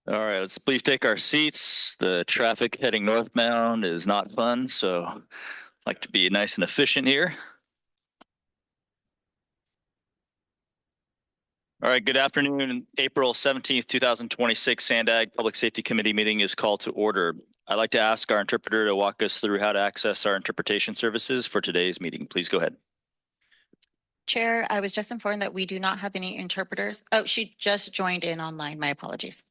All right, let's please take our seats. The traffic heading northbound is not fun, so I'd like to be nice and efficient here. All right, good afternoon. April 17th, 2026 SANDAG Public Safety Committee meeting is called to order. I'd like to ask our interpreter to walk us through how to access our interpretation services for today's meeting. Please go ahead. Chair, I was just informed that we do not have any interpreters. Oh, she just joined in online. My apologies.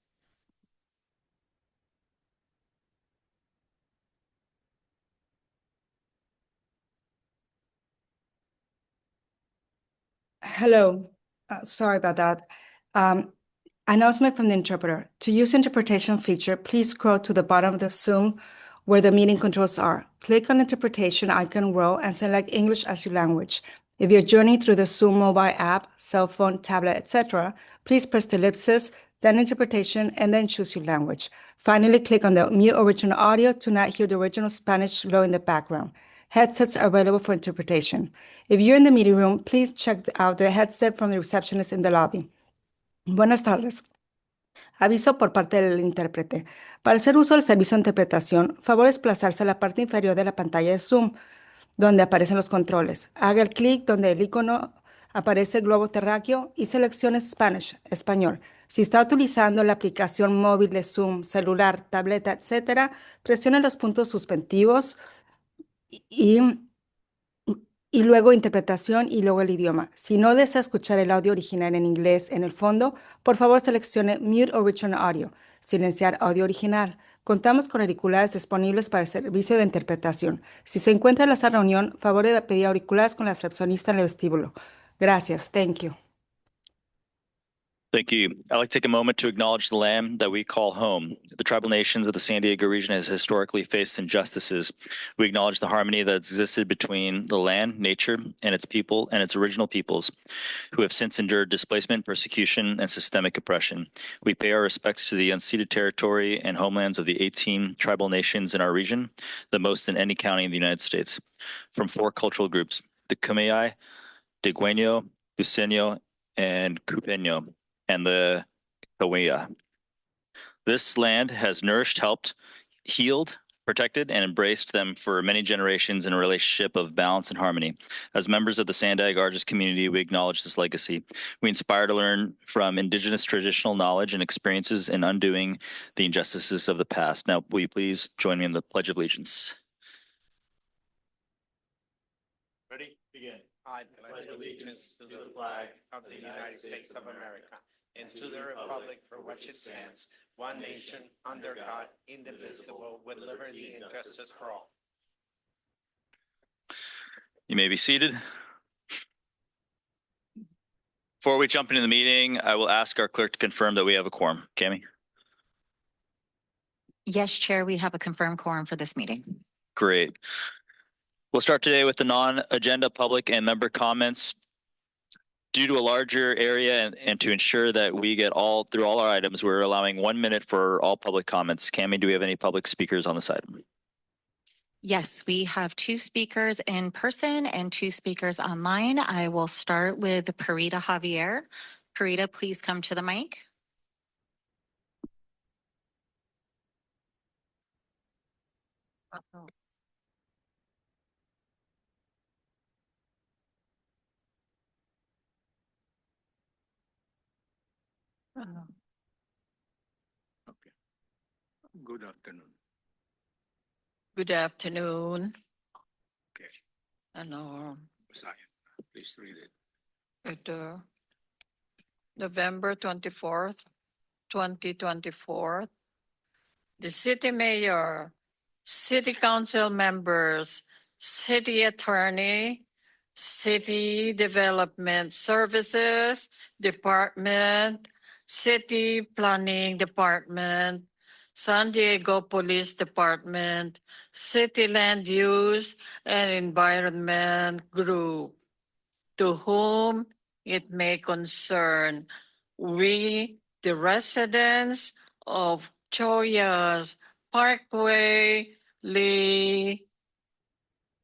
Hello. Sorry about that. Announcement from the interpreter. To use interpretation feature, please scroll to the bottom of the Zoom where the meeting controls are. Click on interpretation icon row and select English as your language. If you're joining through the Zoom mobile app, cell phone, tablet, etc., please press the ellipsis, then interpretation, and then choose your language. Finally, click on the mute original audio to not hear the original Spanish flow in the background. Headsets are available for interpretation. If you're in the meeting room, please check out the headset from the receptionist in the lobby. Buenas tardes. Aviso por parte del intérprete. Para hacer uso del servicio de interpretación, favor desplazarse a la parte inferior de la pantalla de Zoom, donde aparecen los controles. Haga el clic donde el icono aparece el globo terráqueo y seleccione Spanish, español. Si está utilizando la aplicación móvil de Zoom, celular, tableta, etc., presione los puntos suspensivos y luego interpretación y luego el idioma. Si no desea escuchar el audio original en inglés en el fondo, por favor seleccione Mute Original Audio, silenciar audio original. Contamos con auriculares disponibles para el servicio de interpretación. Si se encuentra en esta reunión, favor de pedir auriculares con la recepcionista en el vestíbulo. Gracias. Thank you. Thank you. I'd like to take a moment to acknowledge the land that we call home. The tribal nations of the San Diego region has historically faced injustices. We acknowledge the harmony that existed between the land, nature, and its people and its original peoples, who have since endured displacement, persecution, and systemic oppression. We pay our respects to the unceded territory and homelands of the 18 tribal nations in our region, the most in any county in the United States, from 4 cultural groups, the Kumeyaay, Degüeño, Luiseño, and Cupeño, and the Kawaya. This land has nourished, helped, healed, protected, and embraced them for many generations in a relationship of balance and harmony. As members of the Sandag Argis community, we acknowledge this legacy. We inspire to learn from indigenous traditional knowledge and experiences in undoing the injustices of the past. Now, will you please join me in the Pledge of Allegiance? Ready? Begin. I pledge allegiance to the flag of the United States of America and to the republic for which it stands, one nation, under God, indivisible, with liberty and justice for all. You may be seated. Before we jump into the meeting, I will ask our clerk to confirm that we have a quorum. Cami? Yes, Chair, we have a confirmed quorum for this meeting. Great. We'll start today with the non-agenda public and member comments. Due to a larger area and to ensure that we get through all our items, we're allowing 1 minute for all public comments. Cami, do we have any public speakers on this item? Yes, we have 2 speakers in person and 2 speakers online. I will start with Parita Javier. Parita, please come to the mic. Okay. Good afternoon. Good afternoon. Okay. Ano, Please read it. ito, November 24th, 2024, the city mayor, city council members, city attorney, city development services department, city planning department, San Diego Police Department, City Land Use and Environment Group, to whom it may concern. We, the residents of Choyas Parkway, Lee,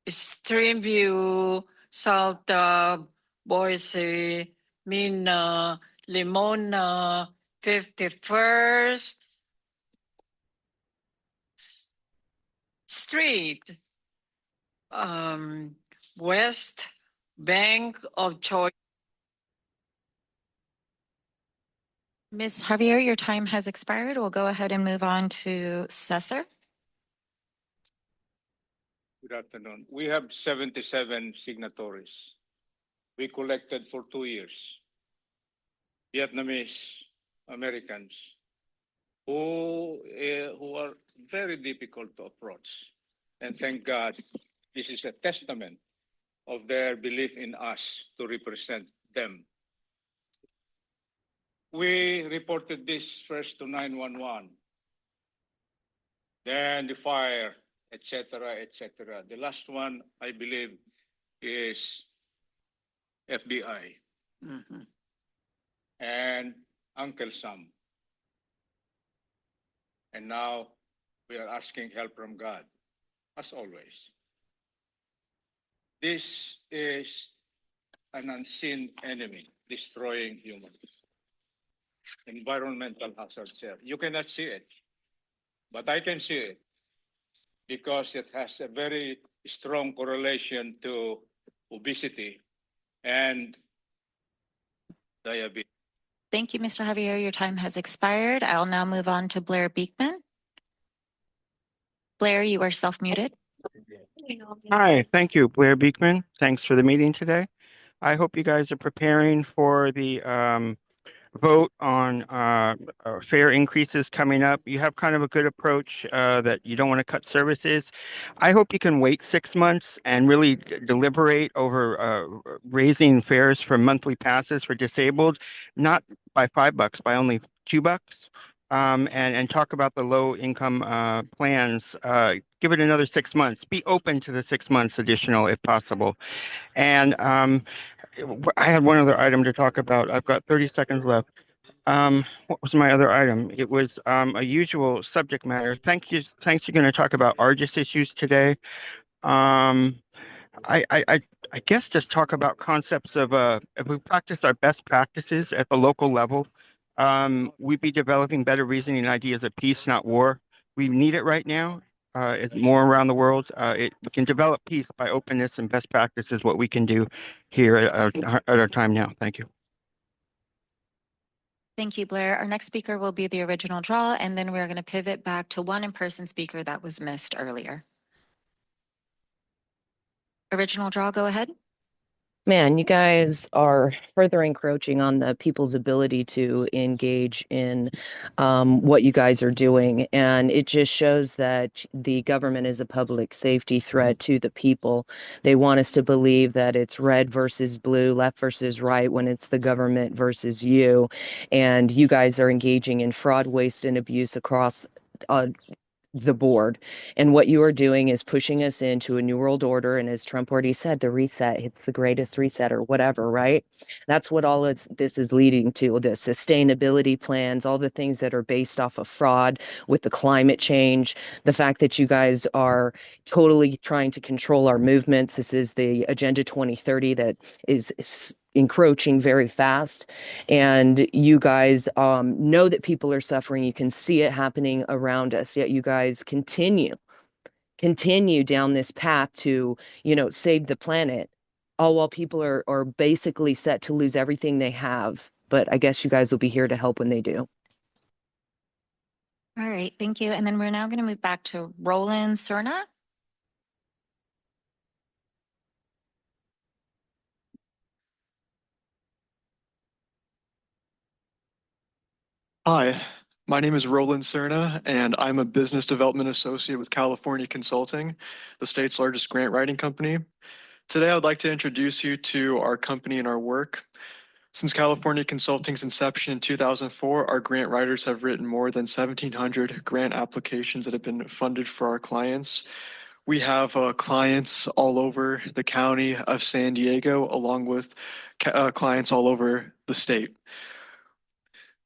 Streamview, Salta, Boise, Mina, Limona, 51st, Street, West Bank of Choice. Ms. Javier, your time has expired. We'll go ahead and move on to Cesar. Good afternoon. We have 77 signatories. We collected for 2 years. Vietnamese Americans who are very difficult to approach. And thank God, this is a testament of their belief in us to represent them. We reported this first to 911, then the fire, etc., etc. The last one, I believe, is FBI and Uncle Sam. And now we are asking help from God, as always. This is an unseen enemy destroying humans. Environmental hazards here. You cannot see it, but I can see it because it has a very strong correlation to obesity and diabetes. Thank you, Mr. Javier. Your time has expired. I'll now move on to Blair Beekman. Blair, you are self-muted. Hi, thank you, Blair Beekman. Thanks for the meeting today. I hope you guys are preparing for the vote on fare increases coming up. You have kind of a good approach that you don't want to cut services. I hope you can wait 6 months and really deliberate over raising fares for monthly passes for disabled, not by $5, by only $2. And talk about the low income plans. Give it another 6 months. Be open to the 6 months additional if possible. And I had one other item to talk about. I've got 30 seconds left. What was my other item? It was a usual subject matter. Thanks, you're going to talk about ARGIS issues today. I guess just talk about concepts of if we practice our best practices at the local level, we'd be developing better reasoning ideas of peace, not war. We need it right now. It's more around the world. We can develop peace by openness and best practices, what we can do here at our time now. Thank you. Thank you, Blair. Our next speaker will be the original draw, and then we're going to pivot back to one in-person speaker that was missed earlier. Original draw, go ahead. Man, you guys are further encroaching on the people's ability to engage in what you guys are doing. And it just shows that the government is a public safety threat to the people. They want us to believe that it's red versus blue, left versus right, when it's the government versus you. And you guys are engaging in fraud, waste, and abuse across the board. And what you are doing is pushing us into a new world order. And as Trump already said, the reset, it's the greatest reset or whatever, right? That's what all this is leading to, the sustainability plans, all the things that are based off of fraud with the climate change, the fact that you guys are totally trying to control our movements. This is the Agenda 2030 that is encroaching very fast, and you guys know that people are suffering. You can see it happening around us, yet you guys continue down this path to, save the planet, all while people are basically set to lose everything they have. But I guess you guys will be here to help when they do. All right, thank you. And then we're now going to move back to Roland Cerna. Hi, my name is Roland Cerna, and I'm a business development associate with California Consulting, the state's largest grant writing company. Today, I would like to introduce you to our company and our work. Since California Consulting's inception in 2004, our grant writers have written more than 1,700 grant applications that have been funded for our clients. We have clients all over the county of San Diego, along with clients all over the state.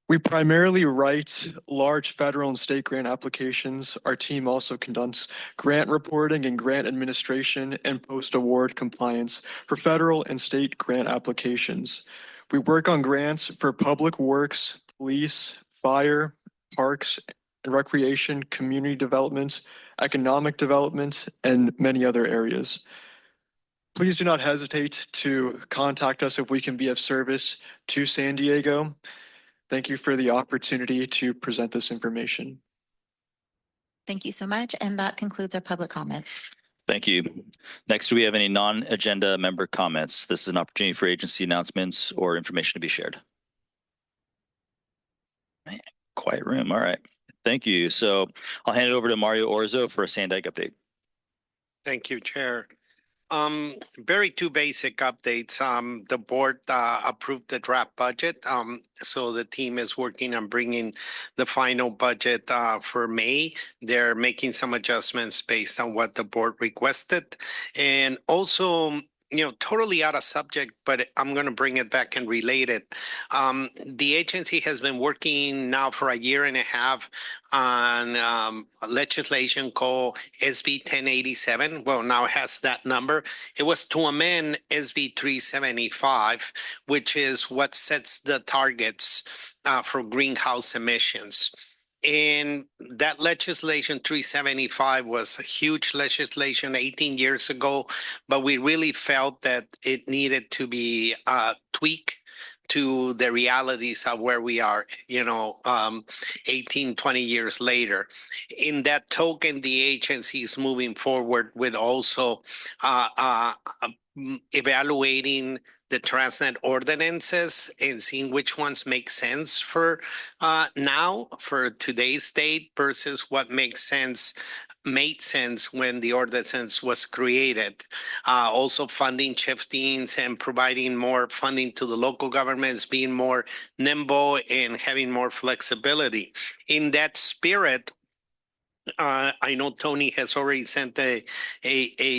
We primarily write large federal and state grant applications. Our team also conducts grant reporting and grant administration and post-award compliance for federal and state grant applications. We work on grants for public works, police, fire, parks and recreation, community development, economic development, and many other areas. Please do not hesitate to contact us if we can be of service to San Diego. Thank you for the opportunity to present this information. Thank you so much. And that concludes our public comments. Thank you. Next, do we have any non-agenda member comments? This is an opportunity for agency announcements or information to be shared. Man, quiet room. All right. Thank you. So I'll hand it over to Mario Orzo for a SANDAG update. Thank you, Chair. Very two basic updates. The board approved the draft budget. So the team is working on bringing the final budget for May. They're making some adjustments based on what the board requested. And also, totally out of subject, but I'm going to bring it back and relate it. The agency has been working now for a year and a half on legislation called SB 1087. Well, now it has that number. It was to amend SB 375, which is what sets the targets for greenhouse emissions. And that legislation 375 was a huge legislation 18 years ago, but we really felt that it needed to be tweaked to the realities of where we are, 18, 20 years later. In that token, the agency is moving forward with also evaluating the Transnet ordinances and seeing which ones make sense for now, for today's date versus what made sense when the ordinance was created. Also funding shiftings and providing more funding to the local governments, being more nimble and having more flexibility. In that spirit, I know Tony has already sent a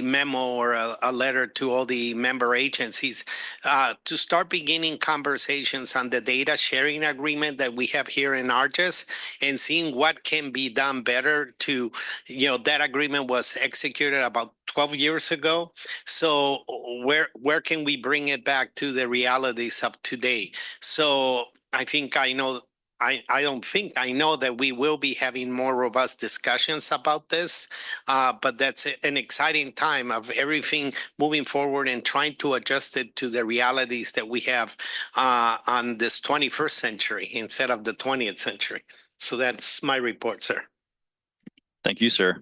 memo or a letter to all the member agencies to start beginning conversations on the data sharing agreement that we have here in ARGES and seeing what can be done better to, that agreement was executed about 12 years ago. So where can we bring it back to the realities of today? So I know that we will be having more robust discussions about this, but that's an exciting time of everything moving forward and trying to adjust it to the realities that we have on this 21st century instead of the 20th century. So that's my report, sir. Thank you, sir.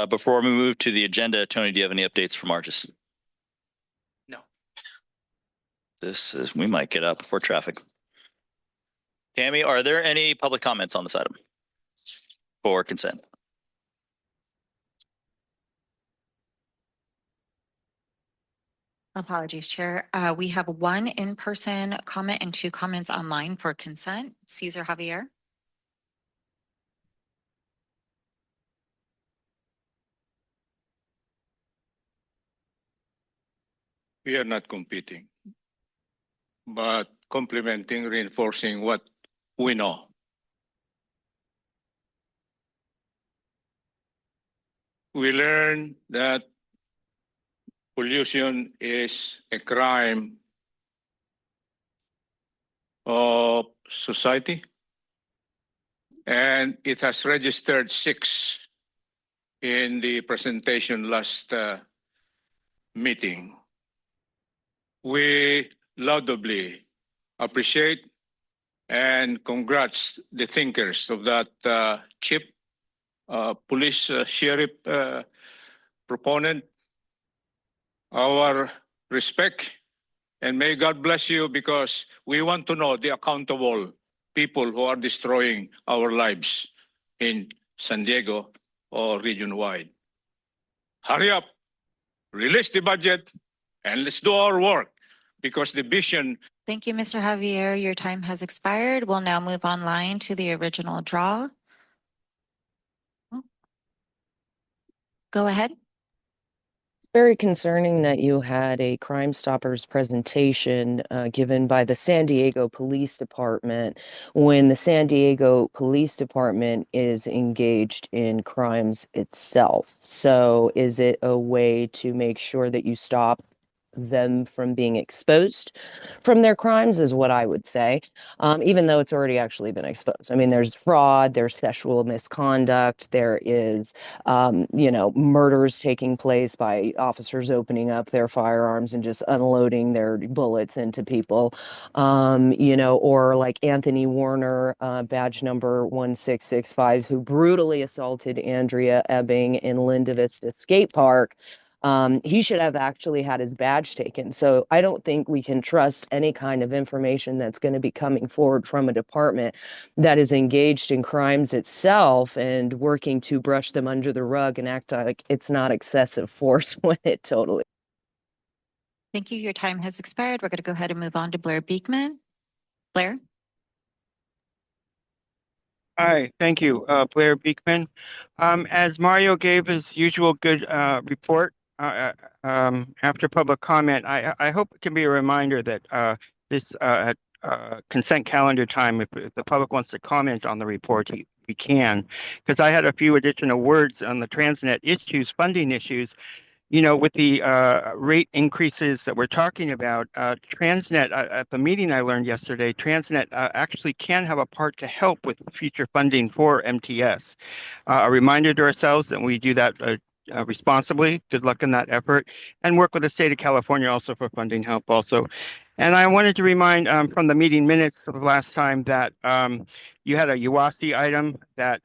Before we move to the agenda, Tony, do you have any updates from Argus? No. We might get out before traffic. Tammy, are there any public comments on this item for consent? Apologies, Chair. We have one in-person comment and two comments online for consent. Cesar Javier. We are not competing, but complementing, reinforcing what we know. We learn that pollution is a crime of society, and it has registered 6 in the presentation last meeting. We laudably appreciate and congrats the thinkers of that chief police sheriff proponent. Our respect, and may God bless you, because we want to know the accountable people who are destroying our lives in San Diego or region-wide. Hurry up, release the budget, and let's do our work, because the vision. Thank you, Mr. Javier. Your time has expired. We'll now move online to the original draw. Go ahead. It's very concerning that you had a Crime Stoppers presentation given by the San Diego Police Department when the San Diego Police Department is engaged in crimes itself. So is it a way to make sure that you stop them from being exposed from their crimes is what I would say, even though it's already actually been exposed. I mean, there's fraud, there's sexual misconduct, there is, murders taking place by officers opening up their firearms and just unloading their bullets into people, or like Anthony Warner, badge number 1665, who brutally assaulted Andrea Ebbing in Linda Vista Skate Park. He should have actually had his badge taken. So I don't think we can trust any kind of information that's going to be coming forward from a department that is engaged in crimes itself and working to brush them under the rug and act like it's not excessive force when it totally. Thank you. Your time has expired. We're going to go ahead and move on to Blair Beekman. Blair? Hi, thank you, Blair Beekman. As Mario gave his usual good report after public comment, I hope it can be a reminder that this consent calendar time, if the public wants to comment on the report, we can, because I had a few additional words on the Transnet issues, funding issues. With the rate increases that we're talking about, Transnet, at the meeting I learned yesterday, Transnet actually can have a part to help with future funding for MTS. A reminder to ourselves that we do that responsibly. Good luck in that effort, and work with the state of California also for funding help also. And I wanted to remind from the meeting minutes of last time that you had a UASI item that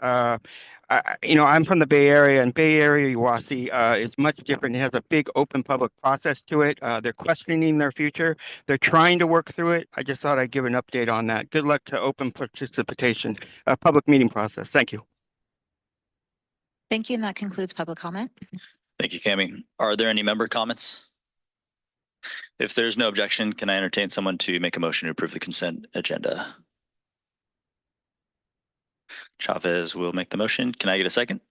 I'm from the Bay Area, and Bay Area UASI is much different. It has a big open public process to it. They're questioning their future. They're trying to work through it. I just thought I'd give an update on that. Good luck to open participation, public meeting process. Thank you. Thank you. And that concludes public comment. Thank you, Cami. Are there any member comments? If there's no objection, can I entertain someone to make a motion to approve the consent agenda? Chavez will make the motion. Can I get a second?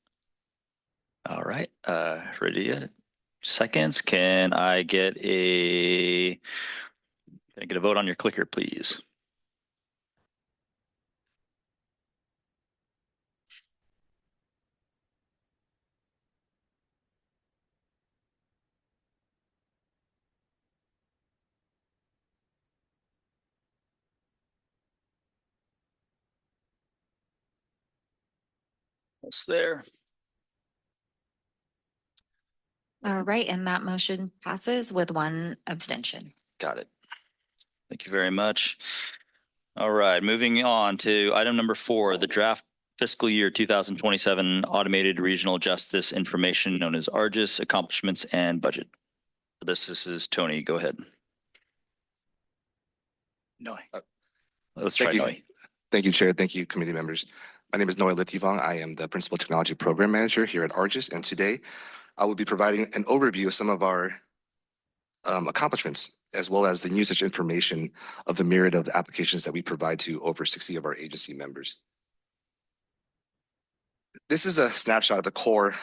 All right. Radia, seconds. Can I get a vote on your clicker, please? It's there. All right. And that motion passes with one abstention. Got it. Thank you very much. All right, moving on to item number 4, the draft fiscal year 2027 automated regional justice information known as ARJUS, accomplishments and budget. For this is Tony. Go ahead. Noi. Let's try Noi. Thank you, Chair. Thank you, committee members. My name is Noi Litivong. I am the Principal Technology Program Manager here at ARJUS, and today I will be providing an overview of some of our accomplishments, as well as the usage information of the myriad of applications that we provide to over 60 of our agency members. This is a snapshot of the core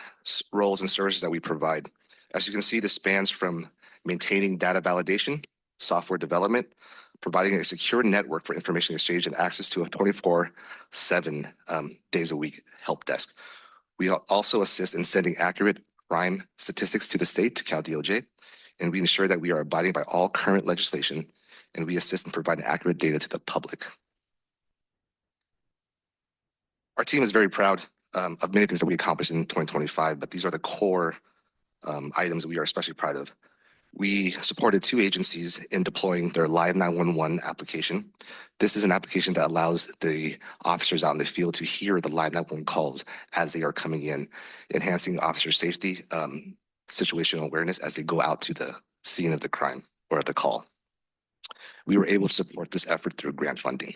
roles and services that we provide. As you can see, this spans from maintaining data validation, software development, providing a secure network for information exchange and access to a 24/7 days a week help desk. We also assist in sending accurate crime statistics to the state, to Cal DOJ, and we ensure that we are abiding by all current legislation, and we assist in providing accurate data to the public. Our team is very proud of many things that we accomplished in 2025, but these are the core items we are especially proud of. We supported 2 agencies in deploying their Live 911 application. This is an application that allows the officers out in the field to hear the Live 911 calls as they are coming in, enhancing officer safety, situational awareness as they go out to the scene of the crime or of the call. We were able to support this effort through grant funding.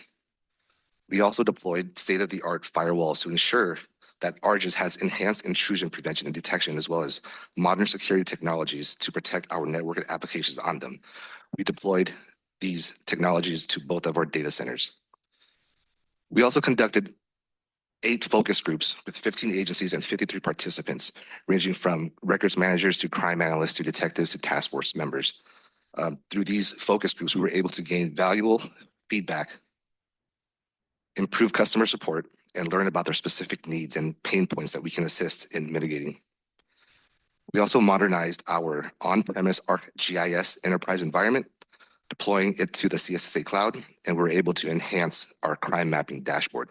We also deployed state-of-the-art firewalls to ensure that ARJUS has enhanced intrusion prevention and detection, as well as modern security technologies to protect our network applications on them. We deployed these technologies to both of our data centers. We also conducted 8 focus groups with 15 agencies and 53 participants, ranging from records managers to crime analysts to detectives to task force members. Through these focus groups, we were able to gain valuable feedback, improve customer support, and learn about their specific needs and pain points that we can assist in mitigating. We also modernized our on-premise ArcGIS enterprise environment, deploying it to the CSSA cloud, and we're able to enhance our crime mapping dashboard.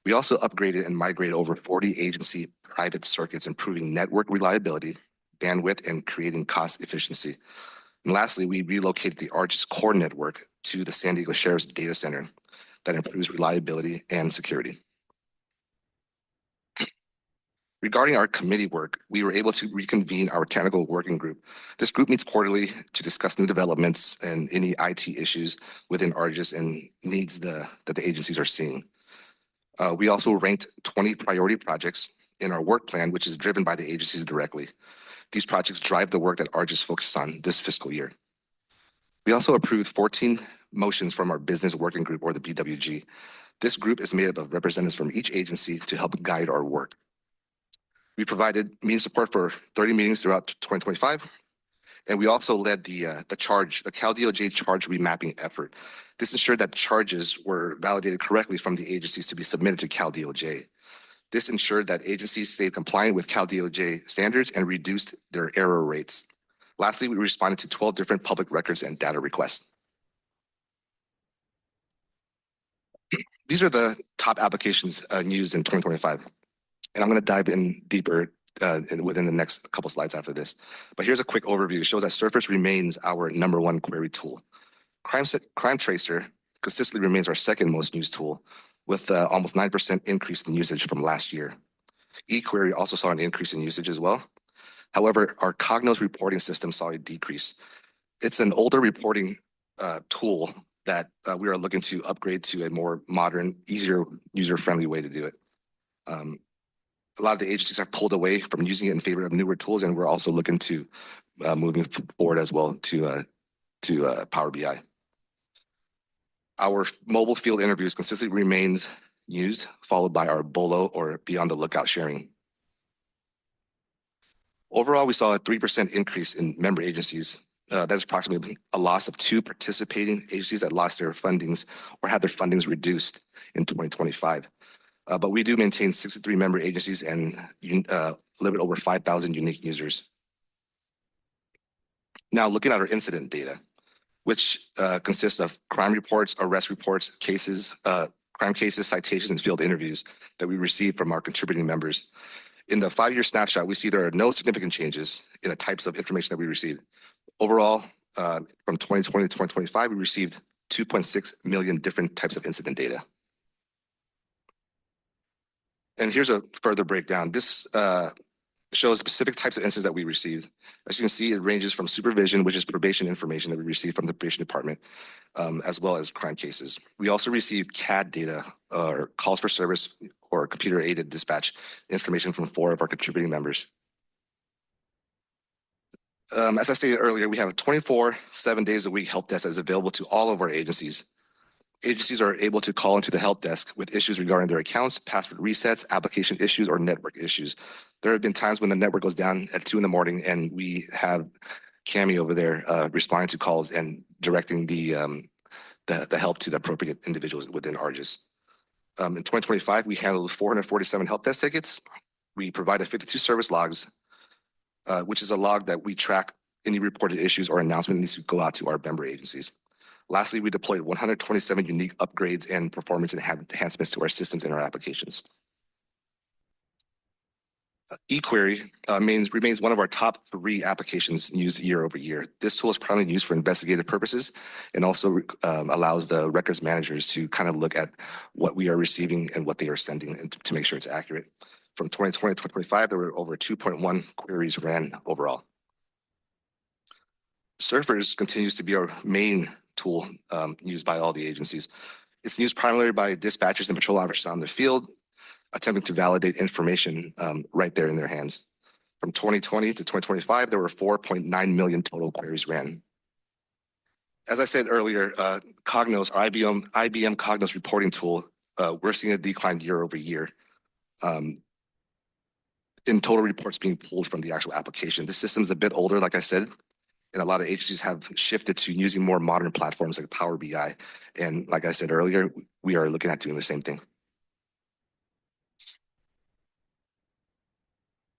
We also upgraded and migrated over 40 agency private circuits, improving network reliability, bandwidth, and creating cost efficiency. And lastly, we relocated the ArcGIS core network to the San Diego Sheriff's data center that improves reliability and security. Regarding our committee work, we were able to reconvene our technical working group. This group meets quarterly to discuss new developments and any IT issues within ArcGIS and needs that the agencies are seeing. We also ranked 20 priority projects in our work plan, which is driven by the agencies directly. These projects drive the work that ArcGIS focuses on this fiscal year. We also approved 14 motions from our business working group, or the BWG. This group is made up of representatives from each agency to help guide our work. We provided meeting support for 30 meetings throughout 2025, and we also led the Cal DOJ charge remapping effort. This ensured that charges were validated correctly from the agencies to be submitted to Cal DOJ. This ensured that agencies stayed compliant with Cal DOJ standards and reduced their error rates. Lastly, we responded to 12 different public records and data requests. These are the top applications used in 2025. And I'm going to dive in deeper within the next couple slides after this. But here's a quick overview. It shows that Surface remains our #1 query tool. Crime Tracer consistently remains our second most used tool, with almost 9% increase in usage from last year. eQuery also saw an increase in usage as well. However, our Cognos reporting system saw a decrease. It's an older reporting tool that we are looking to upgrade to a more modern, easier, user-friendly way to do it. A lot of the agencies have pulled away from using it in favor of newer tools, and we're also looking to moving forward as well to Power BI. Our mobile field interviews consistently remains used, followed by our BOLO, or Be on the Lookout sharing. Overall, we saw a 3% increase in member agencies. That's approximately a loss of 2 participating agencies that lost their fundings or had their fundings reduced in 2025. But we do maintain 63 member agencies and a little bit over 5,000 unique users. Now, looking at our incident data, which consists of crime reports, arrest reports, cases, crime cases, citations, and field interviews that we receive from our contributing members. In the 5-year snapshot, we see there are no significant changes in the types of information that we received. Overall, from 2020 to 2025, we received 2.6 million different types of incident data. And here's a further breakdown. This shows specific types of incidents that we received. As you can see, it ranges from supervision, which is probation information that we received from the probation department, as well as crime cases. We also received CAD data, or calls for service, or computer-aided dispatch information from 4 of our contributing members. As I stated earlier, we have a 24/7 days a week help desk that is available to all of our agencies. Agencies are able to call into the help desk with issues regarding their accounts, password resets, application issues, or network issues. There have been times when the network goes down at 2 a.m. and we have Cami over there responding to calls and directing the help to the appropriate individuals within ArcGIS. In 2025, we handled 447 help desk tickets. We provided 52 service logs, which is a log that we track any reported issues or announcement that needs to go out to our member agencies. Lastly, we deployed 127 unique upgrades and performance enhancements to our systems and our applications. eQuery remains one of our top 3 applications used year over year. This tool is primarily used for investigative purposes and also allows the records managers to kind of look at what we are receiving and what they are sending and to make sure it's accurate. From 2020 to 2025, there were over 2.1 queries ran overall. Surfers continues to be our main tool used by all the agencies. It's used primarily by dispatchers and patrol officers on the field, attempting to validate information right there in their hands. From 2020 to 2025, there were 4.9 million total queries ran. As I said earlier, Cognos, our IBM Cognos reporting tool, we're seeing a decline year over year in total reports being pulled from the actual application. This system is a bit older, like I said, and a lot of agencies have shifted to using more modern platforms like Power BI. And like I said earlier, we are looking at doing the same thing.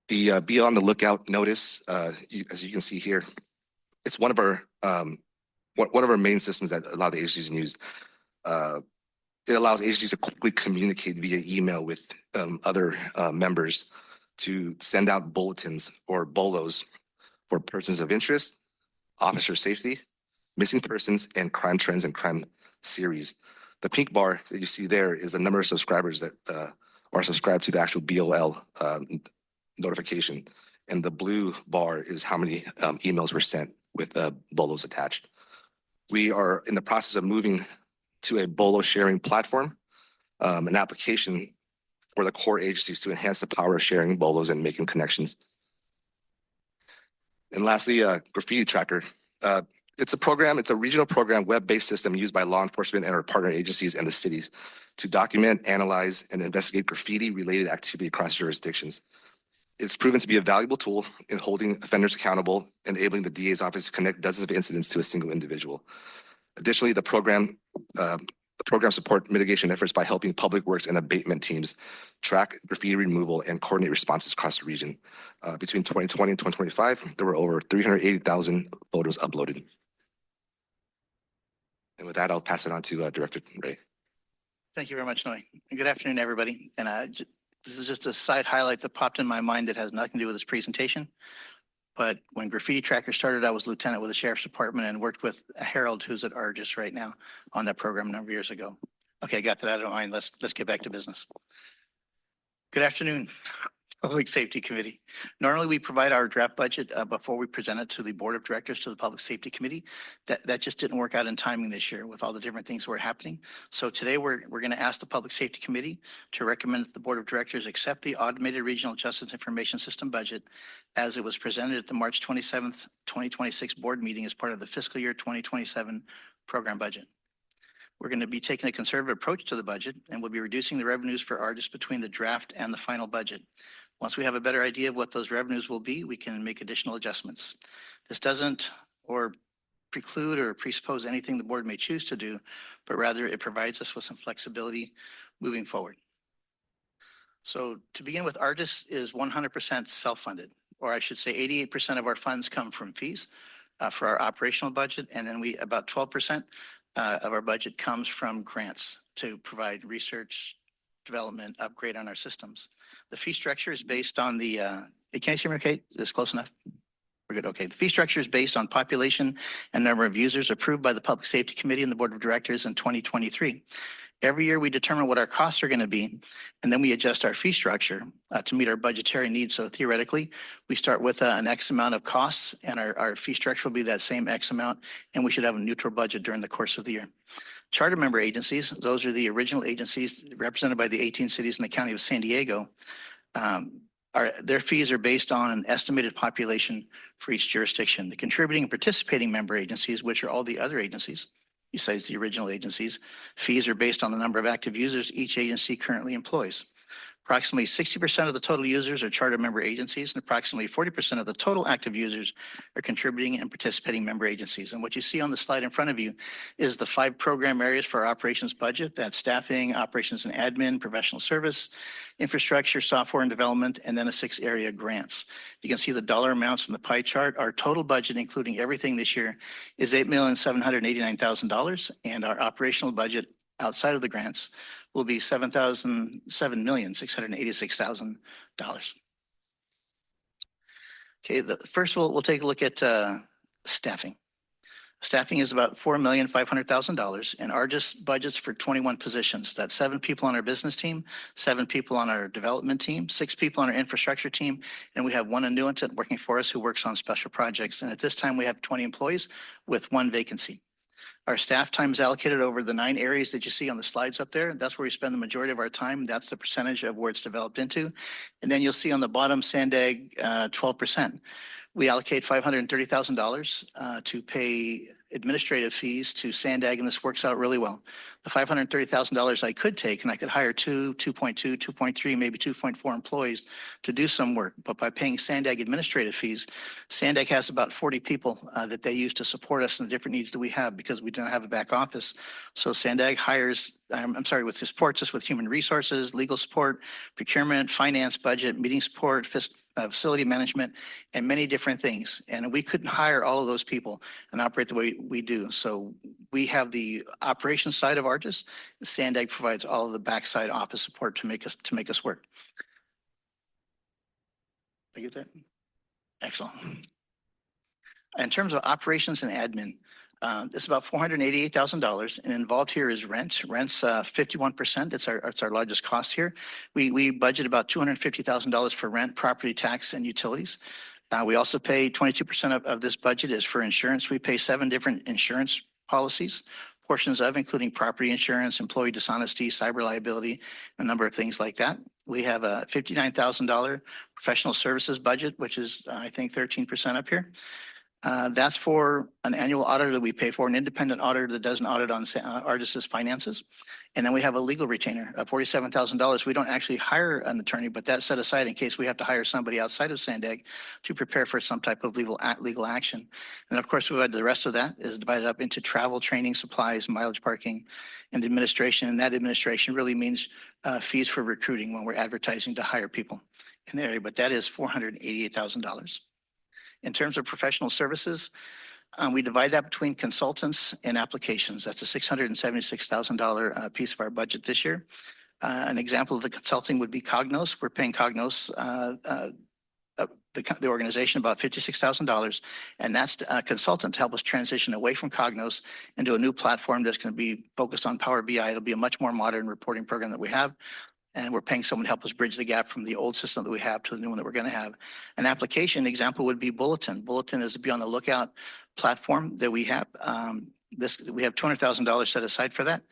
The Be on the Lookout notice, as you can see here, it's one of our main systems that a lot of the agencies use. It allows agencies to quickly communicate via email with other members to send out bulletins or bolos for persons of interest, officer safety, missing persons, and crime trends and crime series. The pink bar that you see there is the number of subscribers that are subscribed to the actual BOL notification. And the blue bar is how many emails were sent with bolos attached. We are in the process of moving to a bolo sharing platform, an application for the core agencies to enhance the power of sharing bolos and making connections. And lastly, Graffiti Tracker. It's a regional program, web-based system used by law enforcement and our partner agencies and the cities to document, analyze, and investigate graffiti-related activity across jurisdictions. It's proven to be a valuable tool in holding offenders accountable, enabling the DA's office to connect dozens of incidents to a single individual. Additionally, the program support mitigation efforts by helping public works and abatement teams track graffiti removal and coordinate responses across the region. Between 2020 and 2025, there were over 380,000 photos uploaded. And with that, I'll pass it on to Director Ray. Thank you very much, Noe. And good afternoon, everybody. And this is just a side highlight that popped in my mind that has nothing to do with this presentation. But when Graffiti Tracker started, I was lieutenant with the Sheriff's Department and worked with Harold, who's at Argus right now, on that program a number of years ago. Okay, got that out of mind. Let's get back to business. Good afternoon, Public Safety Committee. Normally, we provide our draft budget before we present it to the Board of Directors, to the Public Safety Committee. That just didn't work out in timing this year with all the different things that were happening. So today we're going to ask the Public Safety Committee to recommend that the Board of Directors accept the Automated Regional Justice Information System budget as it was presented at the March 27th, 2026 board meeting as part of the fiscal year 2027 program budget. We're going to be taking a conservative approach to the budget, and we'll be reducing the revenues for Argus between the draft and the final budget. Once we have a better idea of what those revenues will be, we can make additional adjustments. This doesn't preclude or presuppose anything the board may choose to do, but rather it provides us with some flexibility moving forward. So to begin with, Argus is 100% self-funded, or I should say 88% of our funds come from fees for our operational budget, and then about 12% of our budget comes from grants to provide research, development, upgrade on our systems. The fee structure is based on the, can you see me okay? Is this close enough? We're good, okay. The fee structure is based on population and number of users approved by the Public Safety Committee and the Board of Directors in 2023. Every year we determine what our costs are going to be, and then we adjust our fee structure to meet our budgetary needs. So theoretically, we start with an X amount of costs, and our fee structure will be that same X amount, and we should have a neutral budget during the course of the year. Charter member agencies, those are the original agencies represented by the 18 cities in the county of San Diego. Their fees are based on an estimated population for each jurisdiction. The contributing and participating member agencies, which are all the other agencies besides the original agencies, fees are based on the number of active users each agency currently employs. Approximately 60% of the total users are charter member agencies, and approximately 40% of the total active users are contributing and participating member agencies. And what you see on the slide in front of you is the 5 program areas for our operations budget. That's staffing, operations and admin, professional service, infrastructure, software and development, and then a 6 area grants. You can see the dollar amounts in the pie chart. Our total budget, including everything this year, is $8,789,000, and our operational budget outside of the grants will be $7,686,000. Okay, first we'll take a look at staffing. Staffing is about $4,500,000, and Argus budgets for 21 positions. That's 7 people on our business team, 7 people on our development team, 6 people on our infrastructure team, and we have 1 annuitant working for us who works on special projects. And at this time, we have 20 employees with 1 vacancy. Our staff time is allocated over the 9 areas that you see on the slides up there. That's where we spend the majority of our time. That's the percentage of where it's developed into. And then you'll see on the bottom, SANDAG, 12%. We allocate $530,000 to pay administrative fees to SANDAG, and this works out really well. The $530,000 I could take, and I could hire 2.2, 2.3, maybe 2.4 employees to do some work. But by paying SANDAG administrative fees, SANDAG has about 40 people that they use to support us in the different needs that we have because we don't have a back office. So SANDAG hires, supports us with human resources, legal support, procurement, finance, budget, meeting support, facility management, and many different things. And we couldn't hire all of those people and operate the way we do. So we have the operations side of Argus. SANDAG provides all of the backside office support to make us work. Did I get that? Excellent. In terms of operations and admin, it's about $488,000, and involved here is rent. Rent's 51%. It's our largest cost here. We budget about $250,000 for rent, property tax, and utilities. We also pay 22% of this budget is for insurance. We pay 7 different insurance policies, portions of including property insurance, employee dishonesty, cyber liability, a number of things like that. We have a $59,000 professional services budget, which is I think 13% up here. That's for an annual auditor that we pay for, an independent auditor that does an audit on Argis's finances. And then we have a legal retainer of $47,000. We don't actually hire an attorney, but that's set aside in case we have to hire somebody outside of SANDAG to prepare for some type of legal action. And of course, the rest of that is divided up into travel, training, supplies, mileage, parking, and administration. And that administration really means fees for recruiting when we're advertising to hire people in the area, but that is $488,000. In terms of professional services, we divide that between consultants and applications. That's a $676,000 piece of our budget this year. An example of the consulting would be Cognos. We're paying Cognos, the organization, about $56,000, and that's a consultant to help us transition away from Cognos into a new platform that's going to be focused on Power BI. It'll be a much more modern reporting program that we have. And we're paying someone to help us bridge the gap from the old system that we have to the new one that we're going to have. An application example would be Bulletin. Bulletin is to be on the lookout platform that we have. We have $200,000 set aside for that,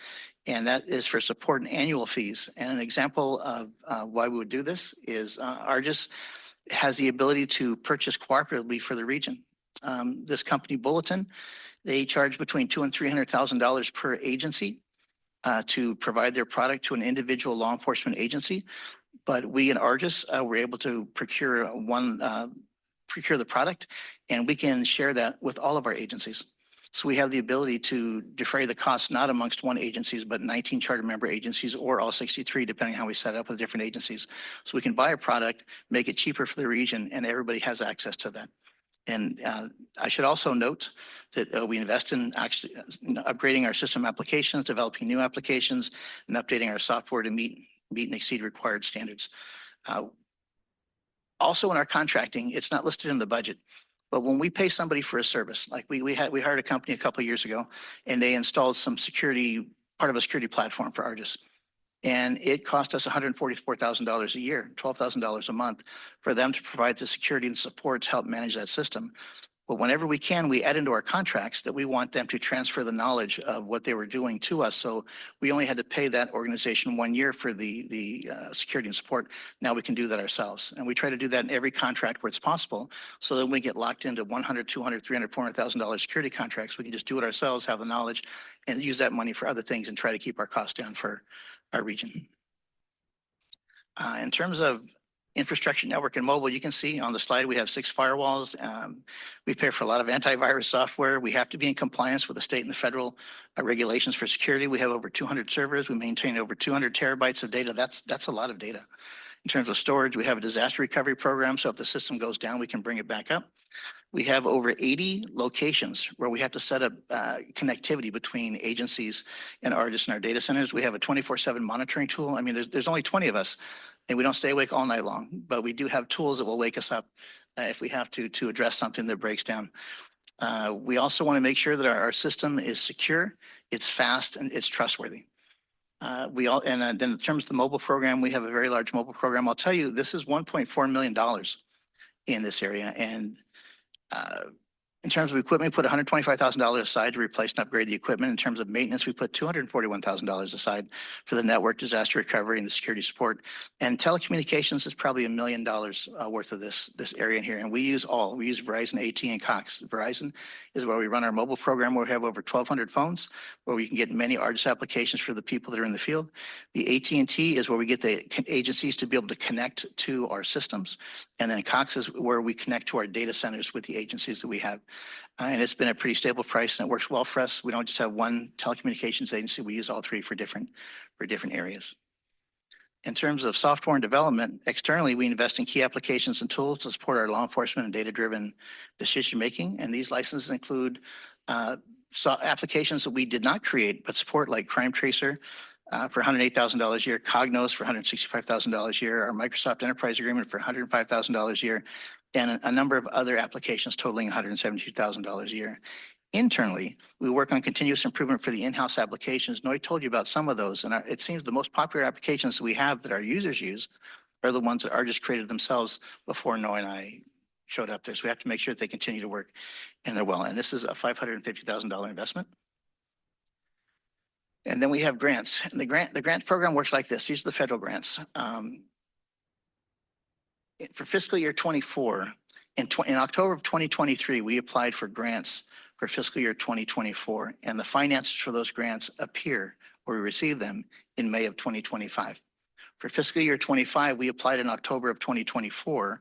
and that is for support and annual fees. And an example of why we would do this is Argus has the ability to purchase cooperatively for the region. This company Bulletin, they charge between $200,000 and $300,000 per agency to provide their product to an individual law enforcement agency. But we in Argus were able to procure the product, and we can share that with all of our agencies. So we have the ability to defray the costs not amongst one agencies, but 19 charter member agencies or all 63, depending on how we set up with different agencies. So we can buy a product, make it cheaper for the region, and everybody has access to that. And I should also note that we invest in actually upgrading our system applications, developing new applications, and updating our software to meet and exceed required standards. Also in our contracting, it's not listed in the budget, but when we pay somebody for a service, like we hired a company a couple of years ago, and they installed some security, part of a security platform for Argus. And it cost us $144,000 a year, $12,000 a month for them to provide the security and support to help manage that system. But whenever we can, we add into our contracts that we want them to transfer the knowledge of what they were doing to us. So we only had to pay that organization 1 year for the security and support. Now we can do that ourselves. And we try to do that in every contract where it's possible, so that when we get locked into $100,000, $200,000, $300,000, $400,000 security contracts, we can just do it ourselves, have the knowledge, and use that money for other things and try to keep our costs down for our region. In terms of infrastructure, network, and mobile, you can see on the slide we have 6 firewalls. We pay for a lot of antivirus software. We have to be in compliance with the state and the federal regulations for security. We have over 200 servers. We maintain over 200 terabytes of data. That's a lot of data. In terms of storage, we have a disaster recovery program, so if the system goes down, we can bring it back up. We have over 80 locations where we have to set up connectivity between agencies and Argus in our data centers. We have a 24/7 monitoring tool. I mean, there's only 20 of us, and we don't stay awake all night long, but we do have tools that will wake us up if we have to address something that breaks down. We also want to make sure that our system is secure, it's fast, and it's trustworthy. Then in terms of the mobile program, we have a very large mobile program. I'll tell you, this is $1.4 million in this area. And in terms of equipment, we put $125,000 aside to replace and upgrade the equipment. In terms of maintenance, we put $241,000 aside for the network, disaster recovery, and the security support. And telecommunications is probably $1 million worth of this area in here. And we use Verizon, AT&T, and Cox. Verizon is where we run our mobile program, where we have over 1,200 phones, where we can get many Argus applications for the people that are in the field. The AT&T is where we get the agencies to be able to connect to our systems. And then Cox is where we connect to our data centers with the agencies that we have. And it's been a pretty stable price, and it works well for us. We don't just have one telecommunications agency. We use all 3 for different areas. In terms of software and development, externally, we invest in key applications and tools to support our law enforcement and data-driven decision-making. And these licenses include applications that we did not create, but support, like Crime Tracer for $108,000 a year, Cognos for $165,000 a year, our Microsoft Enterprise Agreement for $105,000 a year, and a number of other applications totaling $172,000 a year. Internally, we work on continuous improvement for the in-house applications. Noy told you about some of those, and it seems the most popular applications that we have that our users use are the ones that artists created themselves before Noy and I showed up there. So we have to make sure that they continue to work and they're well. And this is a $550,000 investment. And then we have grants. And the grant program works like this. These are the federal grants. For fiscal year 24, in October of 2023, we applied for grants for fiscal year 2024, and the finances for those grants appear, or we receive them, in May of 2025. For fiscal year 25, we applied in October of 2024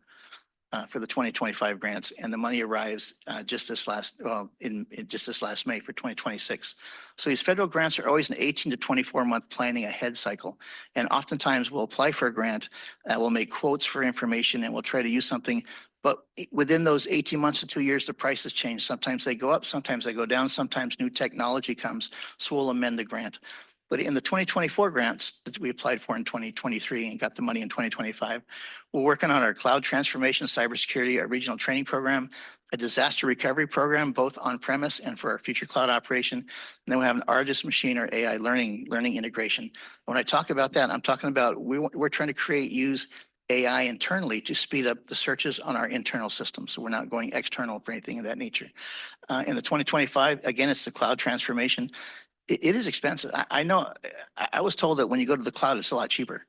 for the 2025 grants, and the money arrives just this last May for 2026. So these federal grants are always an 18 to 24-month planning ahead cycle, and oftentimes we'll apply for a grant, we'll make quotes for information, and we'll try to use something. But within those 18 months to 2 years, the prices change. Sometimes they go up, sometimes they go down, sometimes new technology comes, so we'll amend the grant. But in the 2024 grants that we applied for in 2023 and got the money in 2025, we're working on our cloud transformation, cybersecurity, our regional training program, a disaster recovery program, both on-premise and for our future cloud operation. And then we have an artist machine or AI learning integration. When I talk about that, I'm talking about we're trying to use AI internally to speed up the searches on our internal systems. So we're not going external for anything of that nature. In the 2025, again, it's the cloud transformation. It is expensive. I know, I was told that when you go to the cloud, it's a lot cheaper.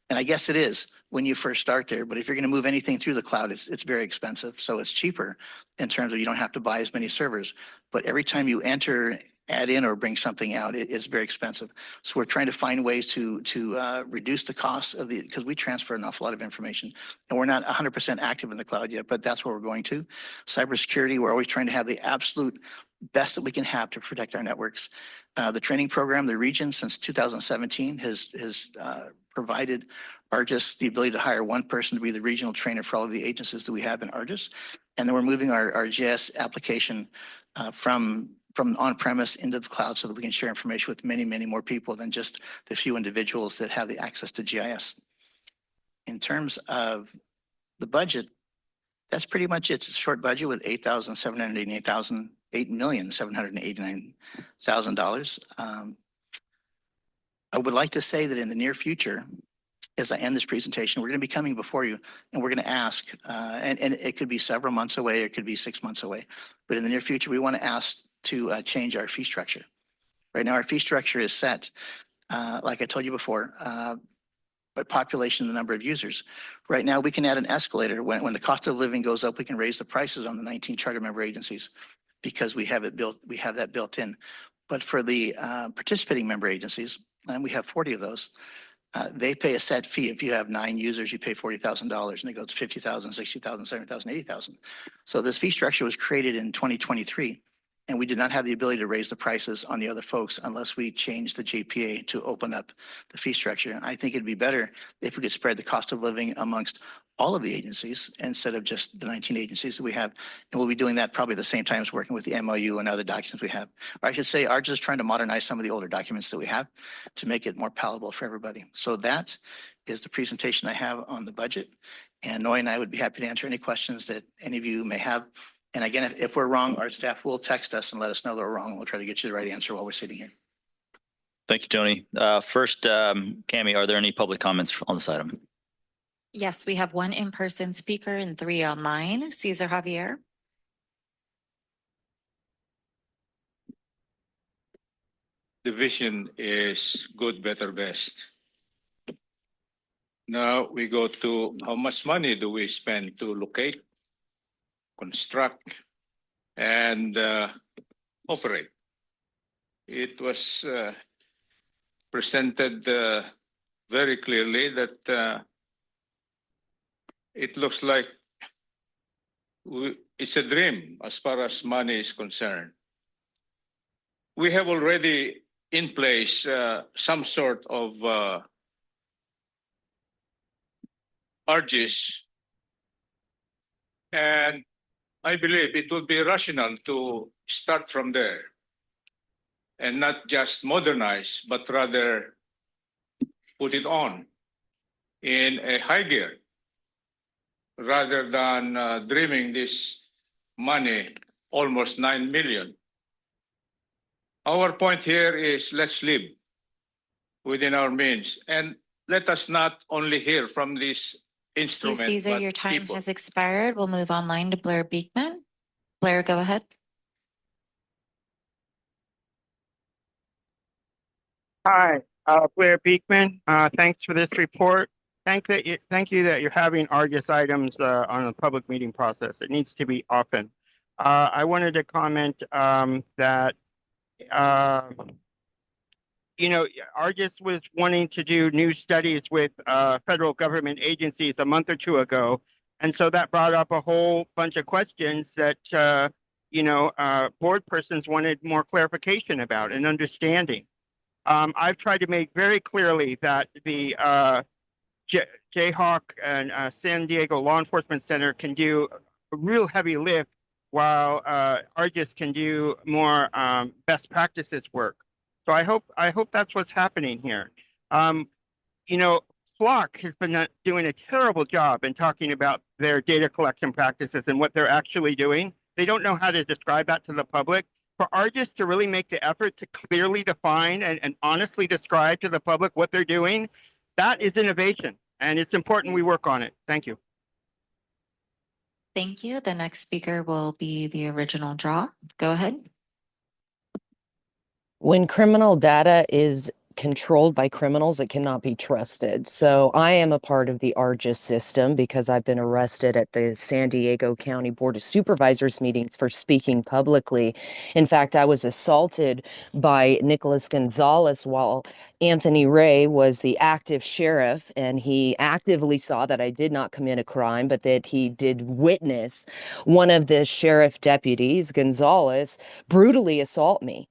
And I guess it is when you first start there. But if you're going to move anything through the cloud, it's very expensive. So it's cheaper in terms of you don't have to buy as many servers. But every time you add in or bring something out, it is very expensive. So we're trying to find ways to reduce the costs of because we transfer an awful lot of information. And we're not 100% active in the cloud yet, but that's where we're going to. Cybersecurity, we're always trying to have the absolute best that we can have to protect our networks. The training program, the region since 2017 has provided ARGIS the ability to hire one person to be the regional trainer for all of the agencies that we have in ARGIS. And then we're moving our GIS application from on-premise into the cloud so that we can share information with many, many more people than just the few individuals that have the access to GIS. In terms of the budget, that's pretty much it. It's a short budget with $8,789,000. I would like to say that in the near future, as I end this presentation, we're going to be coming before you and we're going to ask, and it could be several months away, it could be 6 months away, but in the near future, we want to ask to change our fee structure. Right now, our fee structure is set, like I told you before, by population and the number of users. Right now, we can add an escalator. When the cost of living goes up, we can raise the prices on the 19 charter member agencies because we have that built in. But for the participating member agencies, and we have 40 of those, they pay a set fee. If you have 9 users, you pay $40,000 and it goes to 50,000, 60,000, 70,000, 80,000. So this fee structure was created in 2023. And we did not have the ability to raise the prices on the other folks unless we changed the JPA to open up the fee structure. I think it'd be better if we could spread the cost of living amongst all of the agencies instead of just the 19 agencies that we have. And we'll be doing that probably at the same time as working with the MOU and other documents we have. Or I should say, ARGIS is trying to modernize some of the older documents that we have to make it more palatable for everybody. So that is the presentation I have on the budget. And Noy and I would be happy to answer any questions that any of you may have. And again, if we're wrong, our staff will text us and let us know that we're wrong. We'll try to get you the right answer while we're sitting here. Thank you, Tony. First, Cami, are there any public comments on this item? Yes, we have 1 in-person speaker and 3 online. Cesar Javier. The vision is good, better, best. Now we go to how much money do we spend to locate, construct, and operate. It was presented very clearly that it looks like it's a dream as far as money is concerned. We have already in place some sort of urges. And I believe it would be rational to start from there and not just modernize, but rather put it on in a high gear rather than dreaming this money, almost 9 million. Our point here is let's live within our means and let us not only hear from this Thank you, instrument, Caesar. but Your time people. has expired. We'll move online to Blair Beekman. Blair, go ahead. Hi, Blair Beekman. Thanks for this report. Thank you that you're having Argus items on the public meeting process. It needs to be often. I wanted to comment that Argus was wanting to do new studies with federal government agencies a month or two ago, and so that brought up a whole bunch of questions that board persons wanted more clarification about and understanding. I've tried to make very clearly that the Jayhawk and San Diego Law Enforcement Center can do a real heavy lift while Argus can do more best practices work. So I hope that's what's happening here. Flock has been doing a terrible job in talking about their data collection practices and what they're actually doing. They don't know how to describe that to the public. For Argus to really make the effort to clearly define and honestly describe to the public what they're doing, that is innovation, and it's important we work on it. Thank you. Thank you. The next speaker will be the original draw. Go ahead. When criminal data is controlled by criminals, it cannot be trusted. So I am a part of the Argus system because I've been arrested at the San Diego County Board of Supervisors meetings for speaking publicly. In fact, I was assaulted by Nicholas Gonzalez while Anthony Ray was the active sheriff, and he actively saw that I did not commit a crime, but that he did witness one of the sheriff deputies, Gonzalez, brutally assault me.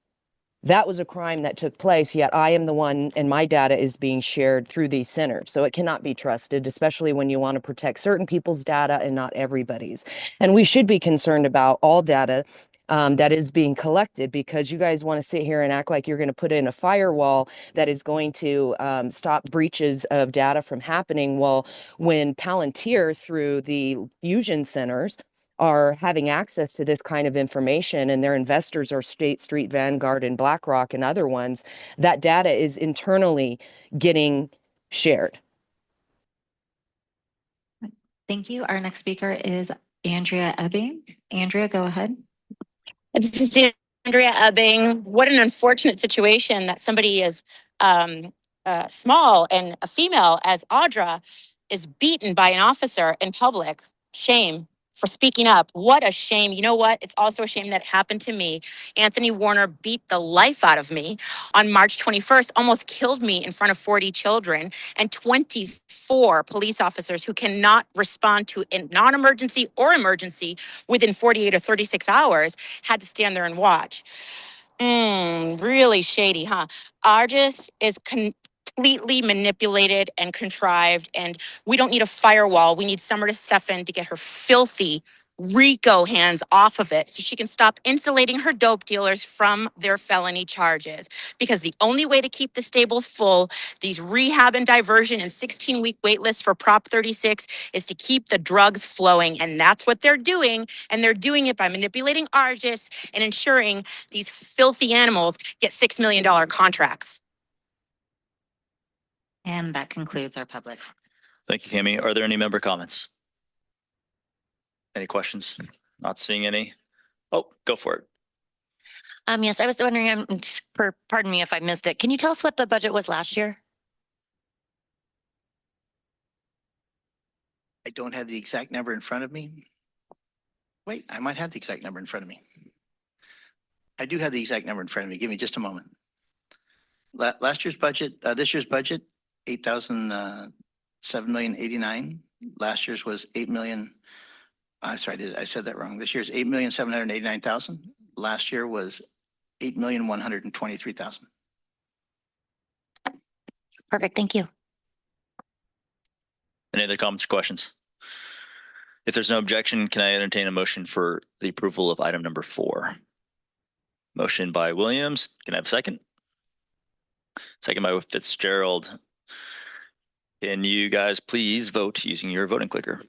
That was a crime that took place, yet I am the one, and my data is being shared through these centers. So it cannot be trusted, especially when you want to protect certain people's data and not everybody's. And we should be concerned about all data that is being collected, because you guys want to sit here and act like you're going to put in a firewall that is going to stop breaches of data from happening. Well, when Palantir, through the fusion centers, are having access to this kind of information, and their investors are State Street, Vanguard, and BlackRock and other ones, that data is internally getting shared. Thank you. Our next speaker is Andrea Ebbing. Andrea, go ahead. This is Andrea Ebbing. What an unfortunate situation that somebody as small and a female as Audra is beaten by an officer in public. Shame for speaking up. What a shame. You know what? It's also a shame that it happened to me. Anthony Warner beat the life out of me on March 21st, almost killed me in front of 40 children and 24 police officers who cannot respond to a non-emergency or emergency within 48 or 36 hours had to stand there and watch. Really shady, huh? Argus is completely manipulated and contrived, and we don't need a firewall. We need Summer to step in to get her filthy RICO hands off of it so she can stop insulating her dope dealers from their felony charges. Because the only way to keep the stables full, these rehab and diversion and 16-week wait lists for Prop 36, is to keep the drugs flowing. And that's what they're doing. And they're doing it by manipulating Argus and ensuring these filthy animals get $6 million contracts. And that concludes our public. Thank you, Tammy. Are there any member comments? Any questions? Not seeing any. Oh, go for it. Yes, I was wondering, pardon me if I missed it. Can you tell us what the budget was last year? I don't have the exact number in front of me. Wait, I might have the exact number in front of me. I do have the exact number in front of me. Give me just a moment. Last year's budget, this year's budget, 7,089,000. Last year's was 8 million. Sorry, I said that wrong. This year's 8,789,000. Last year was 8,123,000. Perfect. Thank you. Any other comments or questions? If there's no objection, can I entertain a motion for the approval of item number 4? Motion by Williams. Can I have a second? Second by Fitzgerald. Can you guys please vote using your voting clicker?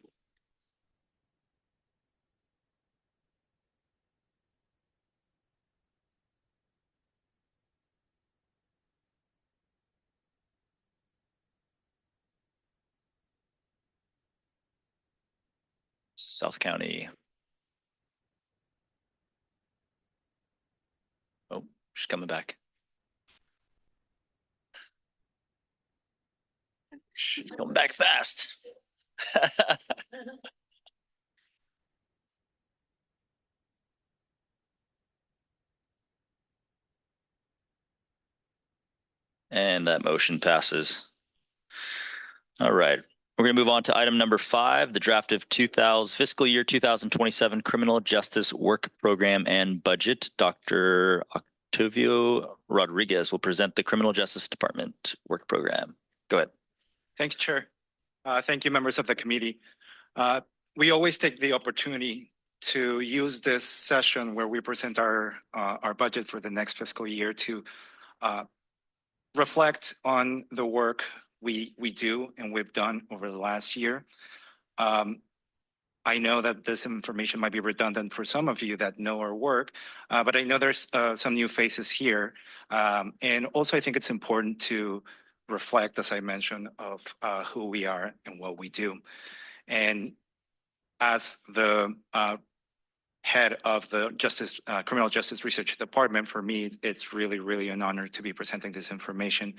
South County. Oh, she's coming back. She's coming back fast. And that motion passes. All right. We're going to move on to item number 5, the draft of fiscal year 2027 Criminal Justice Work Program and Budget. Dr. Octavio Rodriguez will present the Criminal Justice Department Work Program. Go ahead. Thanks, Chair. Thank you, members of the committee. We always take the opportunity to use this session where we present our budget for the next fiscal year to reflect on the work we do and we've done over the last year. I know that this information might be redundant for some of you that know our work, but I know there's some new faces here. And also I think it's important to reflect, as I mentioned, of who we are and what we do. And as the head of the Criminal Justice Research Department, for me, it's really, really an honor to be presenting this information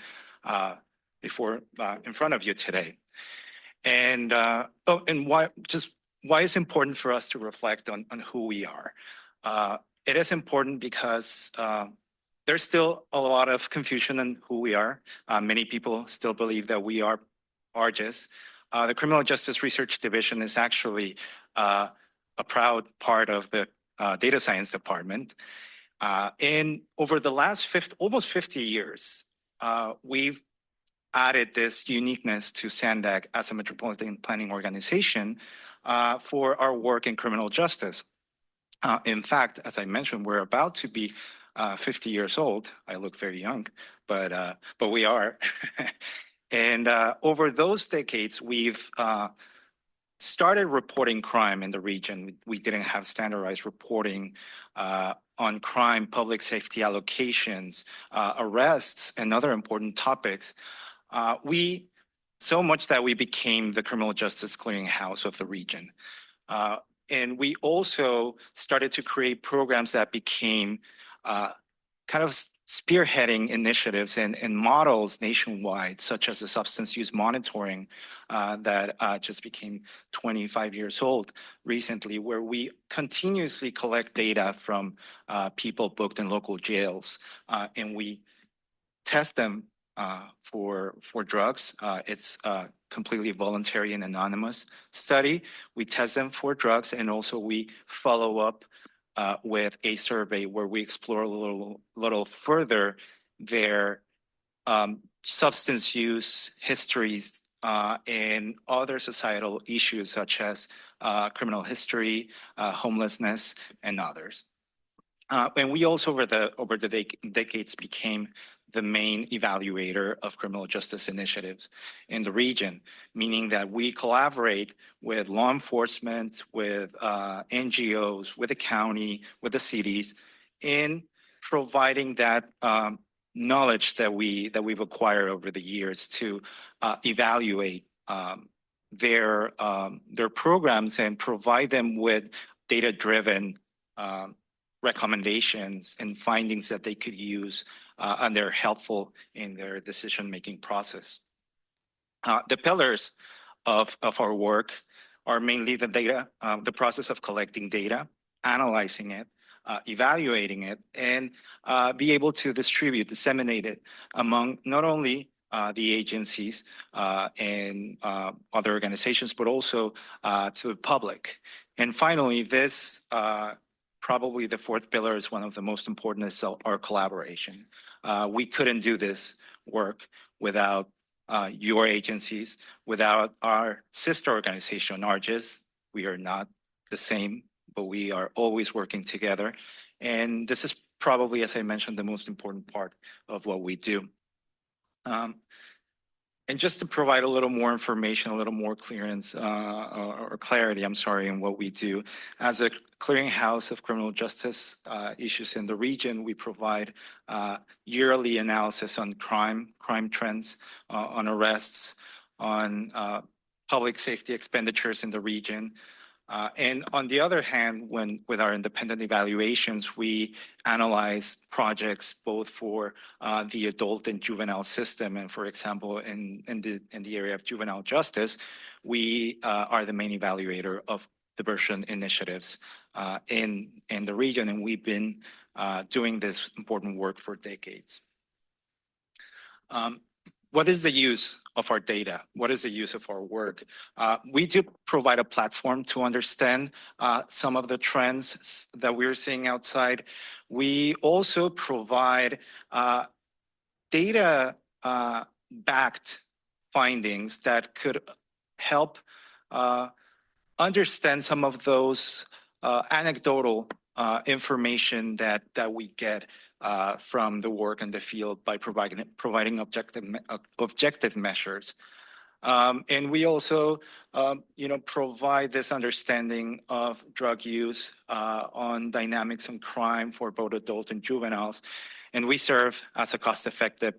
in front of you today. And why it's important for us to reflect on who we are. It is important because there's still a lot of confusion on who we are. Many people still believe that we are ARGIS. The Criminal Justice Research Division is actually a proud part of the Data Science Department. And over the last almost 50 years, we've added this uniqueness to SANDAG as a metropolitan planning organization for our work in criminal justice. In fact, as I mentioned, we're about to be 50 years old. I look very young, but we are. And over those decades, we've started reporting crime in the region. We didn't have standardized reporting on crime, public safety allocations, arrests, and other important topics. So much that we became the criminal justice clearinghouse of the region. And we also started to create programs that became kind of spearheading initiatives and models nationwide, such as the substance use monitoring that just became 25 years old recently, where we continuously collect data from people booked in local jails, and we test them for drugs. It's a completely voluntary and anonymous study. We test them for drugs, and also we follow up with a survey where we explore a little further their substance use histories and other societal issues such as criminal history, homelessness, and others. And we also over the decades became the main evaluator of criminal justice initiatives in the region, meaning that we collaborate with law enforcement, with NGOs, with the county, with the cities, in providing that knowledge that we've acquired over the years to evaluate their programs and provide them with data-driven recommendations and findings that they could use and they're helpful in their decision-making process. The pillars of our work are mainly the data, the process of collecting data, analyzing it, evaluating it, and be able to disseminate it among not only the agencies and other organizations, but also to the public. And finally, this probably the fourth pillar is one of the most important, is our collaboration. We couldn't do this work without your agencies. Without our sister organization, ARGIS, we are not the same, but we are always working together. And this is probably, as I mentioned, the most important part of what we do. And just to provide a little more information, a little more clearance or clarity, I'm sorry, in what we do. As a clearinghouse of criminal justice issues in the region, we provide yearly analysis on crime trends, on arrests, on public safety expenditures in the region. And on the other hand, with our independent evaluations, we analyze projects both for the adult and juvenile system. And for example, in the area of juvenile justice, we are the main evaluator of diversion initiatives in the region, and we've been doing this important work for decades. What is the use of our data? What is the use of our work? We do provide a platform to understand some of the trends that we're seeing outside. We also provide data-backed findings that could help understand some of those anecdotal information that we get from the work in the field by providing objective measures. And we also, provide this understanding of drug use on dynamics and crime for both adult and juveniles. And we serve as a cost-effective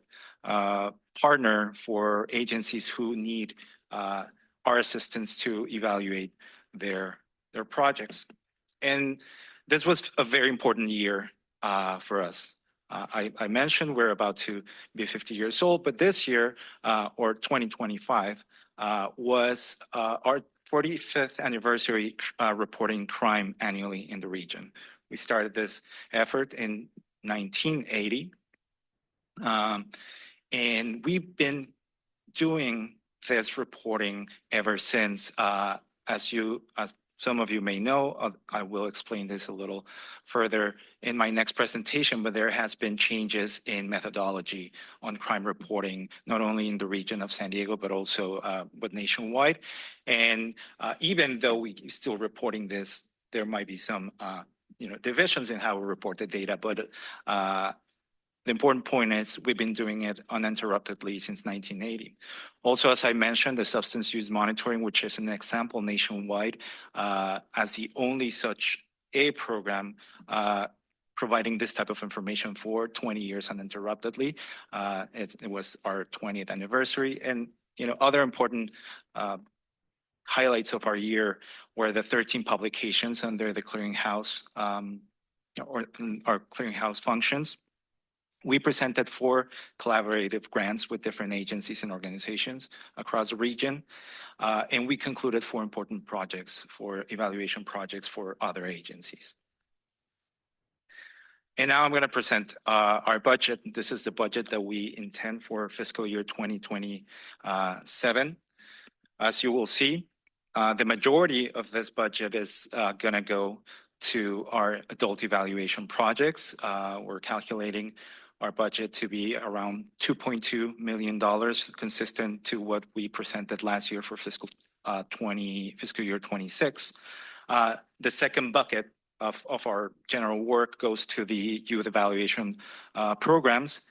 partner for agencies who need our assistance to evaluate their projects. And this was a very important year for us. I mentioned we're about to be 50 years old, but this year, or 2025, was our 45th anniversary reporting crime annually in the region. We started this effort in 1980, and we've been doing this reporting ever since. As some of you may know, I will explain this a little further in my next presentation, but there has been changes in methodology on crime reporting, not only in the region of San Diego, but also but nationwide. And even though we're still reporting this, there might be some divisions in how we report the data, but the important point is we've been doing it uninterruptedly since 1980. Also, as I mentioned, the substance use monitoring, which is an example nationwide, as the only such a program providing this type of information for 20 years uninterruptedly. It was our 20th anniversary. And other important highlights of our year were the 13 publications under the clearinghouse or our clearinghouse functions. We presented 4 collaborative grants with different agencies and organizations across the region. And we concluded 4 important projects for evaluation projects for other agencies. And now I'm going to present our budget. This is the budget that we intend for fiscal year 2027. As you will see, the majority of this budget is going to go to our adult evaluation projects. We're calculating our budget to be around $2.2 million, consistent to what we presented last year for fiscal year 26. The second bucket of our general work goes to the youth evaluation programs,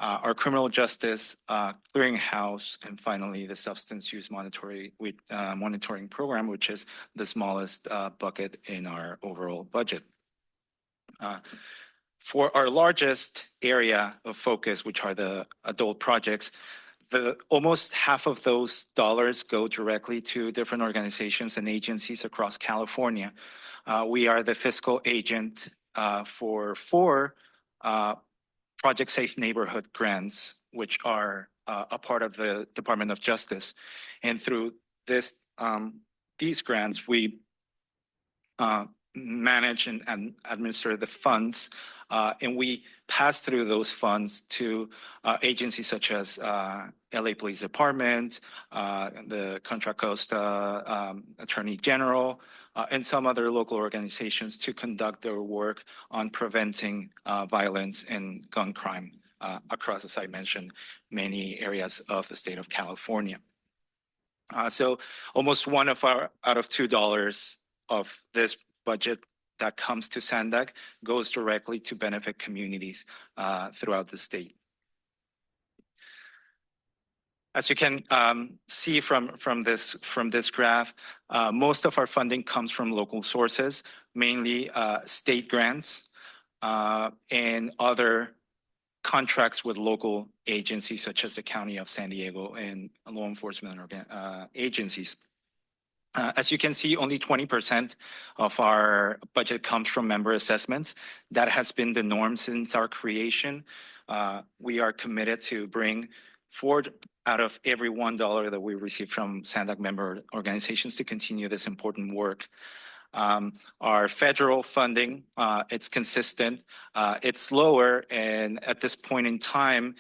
our criminal justice clearinghouse, and finally the substance use monitoring program, which is the smallest bucket in our overall budget. For our largest area of focus, which are the adult projects, almost half of those dollars go directly to different organizations and agencies across California. We are the fiscal agent for 4 Project Safe Neighborhood grants, which are a part of the Department of Justice. And through these grants, we manage and administer the funds, and we pass through those funds to agencies such as LA Police Department, the Contra Costa Attorney General, and some other local organizations to conduct their work on preventing violence and gun crime across, as I mentioned, many areas of the state of California. So almost out of $2 of this budget that comes to SANDAG goes directly to benefit communities throughout the state. As you can see from this graph, most of our funding comes from local sources, mainly state grants and other contracts with local agencies such as the County of San Diego and law enforcement agencies. As you can see, only 20% of our budget comes from member assessments. That has been the norm since our creation. We are committed to bring forward out of every $1 that we receive from SANDAG member organizations to continue this important work. Our federal funding, it's consistent, it's lower, and at this point in time,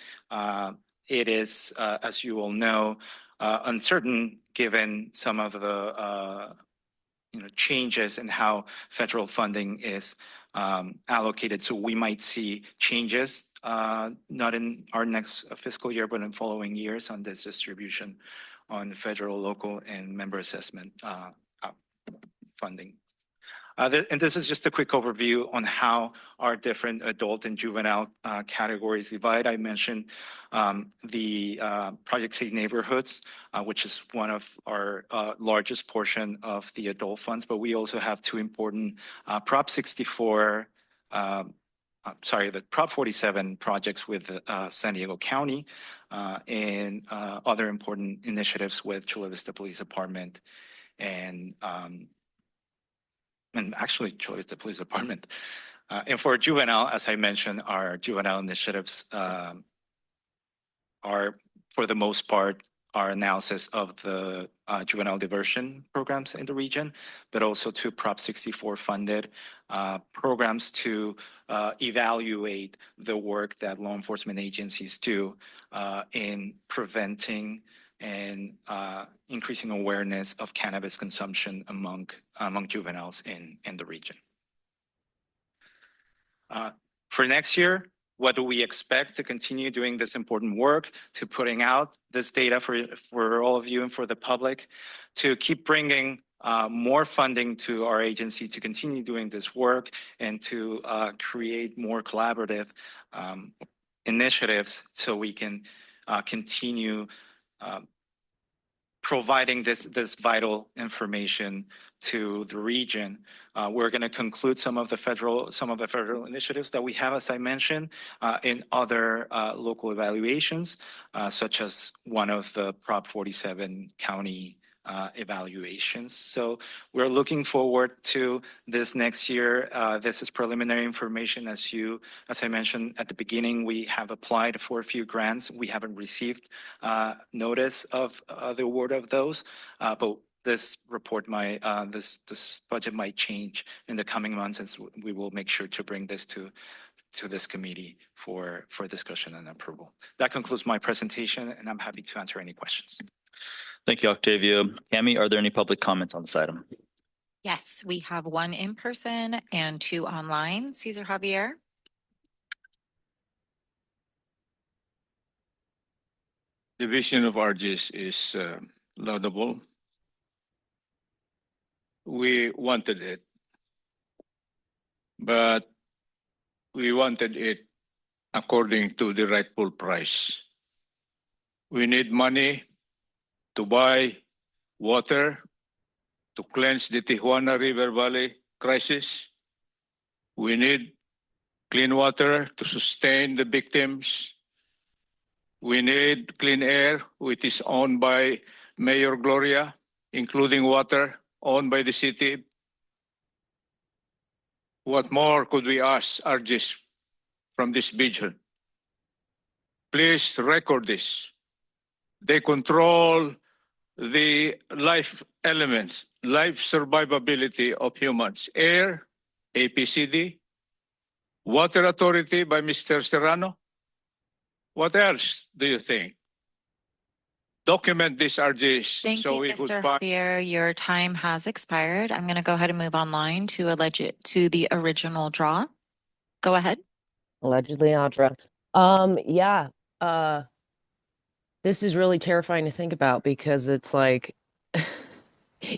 it is, as you all know, uncertain given some of the changes in how federal funding is allocated. So we might see changes, not in our next fiscal year, but in following years on this distribution on federal, local, and member assessment funding. And this is just a quick overview on how our different adult and juvenile categories divide. I mentioned the Project Safe Neighborhoods, which is one of our largest portion of the adult funds, but we also have two important Prop 64, the Prop 47 projects with San Diego County and other important initiatives with Chula Vista Police Department and actually Chula Vista Police Department. And for juvenile, as I mentioned, our juvenile initiatives are, for the most part, our analysis of the juvenile diversion programs in the region, but also to Prop 64 funded programs to evaluate the work that law enforcement agencies do in preventing and increasing awareness of cannabis consumption among juveniles in the region. For next year, what do we expect to continue doing this important work, to putting out this data for all of you and for the public, to keep bringing more funding to our agency to continue doing this work and to create more collaborative initiatives so we can continue providing this vital information to the region. We're going to conclude some of the federal initiatives that we have, as I mentioned, in other local evaluations, such as one of the Prop 47 county evaluations. So we're looking forward to this next year. This is preliminary information. As I mentioned at the beginning, we have applied for a few grants. We haven't received notice of the award of those, but this report this budget might change in the coming months, and we will make sure to bring this to this committee for discussion and approval. That concludes my presentation, and I'm happy to answer any questions. Thank you, Octavio. Cami, are there any public comments on this item? Yes, we have one in person and two online. Cesar Javier. The vision of RGS is laudable. We wanted it, but we wanted it according to the rightful price. We need money to buy water to cleanse the Tijuana River Valley crisis. We need clean water to sustain the victims. We need clean air, which is owned by Mayor Gloria, including water owned by the city. What more could we ask RGS from this vision? Please record this. They control the life elements, life survivability of humans. Air, APCD, Water Authority by Mr. Serrano. What else do you think? Document this, RGS. Thank you, Mr. Javier. Your time has expired. I'm going to go ahead and move online to the original draw. Go ahead. Allegedly, Audra. Yeah. This is really terrifying to think about because it's like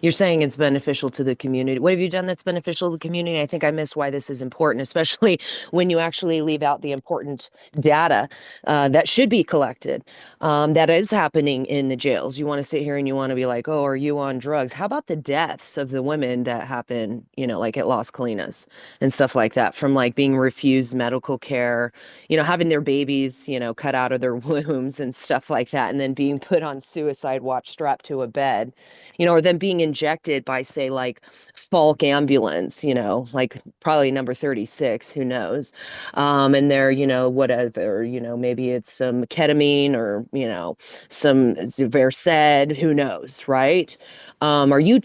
you're saying it's beneficial to the community. What have you done that's beneficial to the community? I think I missed why this is important, especially when you actually leave out the important data that should be collected that is happening in the jails. You want to sit here and you want to be like, oh, are you on drugs? How about the deaths of the women that happen, you know, like at Las Colinas and stuff like that, from like being refused medical care, you know, having their babies, you know, cut out of their wombs and stuff like that, and then being put on suicide watch strapped to a bed, you know, or them being injected by, say, like Falk ambulance, you know, like probably number 36, who knows? And they're, you know, whatever, you know, maybe it's some ketamine or, you know, some Versed, who knows, right? Are you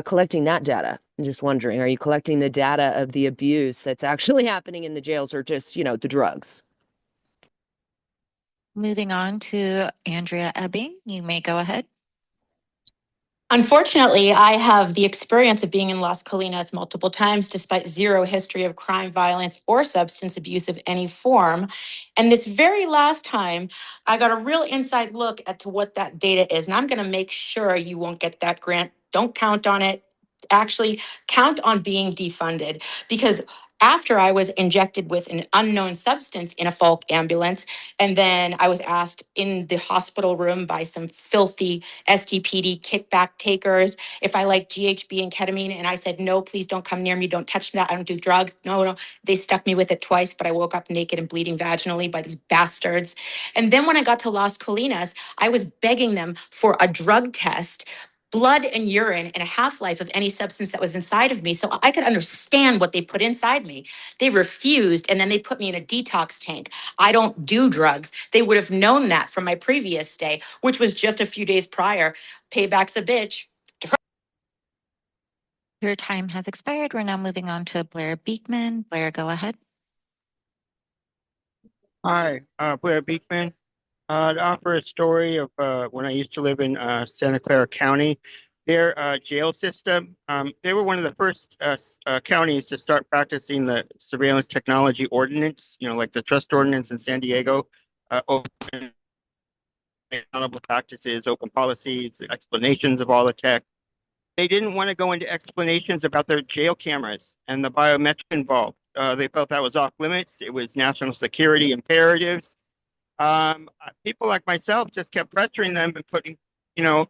collecting that data? I'm just wondering, are you collecting the data of the abuse that's actually happening in the jails, or just, you know, the drugs? Moving on to Andrea Ebbing, you may go ahead. Unfortunately, I have the experience of being in Las Colinas multiple times, despite zero history of crime, violence, or substance abuse of any form. And this very last time, I got a real inside look at to what that data is. And I'm going to make sure you won't get that grant. Don't count on it. Actually, count on being defunded, because after I was injected with an unknown substance in a Falk ambulance, and then I was asked in the hospital room by some filthy STPD kickback takers if I like GHB and ketamine, and I said, no, please don't come near me, don't touch that, I don't do drugs. No. They stuck me with it twice, but I woke up naked and bleeding vaginally by these bastards. And then when I got to Las Colinas, I was begging them for a drug test, blood and urine, and a half-life of any substance that was inside of me so I could understand what they put inside me. They refused, and then they put me in a detox tank. I don't do drugs. They would have known that from my previous stay, which was just a few days prior. Payback's a bitch. Your time has expired. We're now moving on to Blair Beekman. Blair, go ahead. Hi, Blair Beekman. To offer a story of when I used to live in Santa Clara County. Their jail system, they were one of the first counties to start practicing the surveillance technology ordinance, you know, like the trust ordinance in San Diego, open accountable practices, open policies, explanations of all the tech. They didn't want to go into explanations about their jail cameras and the biometric involved. They felt that was off limits. It was national security imperatives. People like myself just kept pressuring them and putting, you know,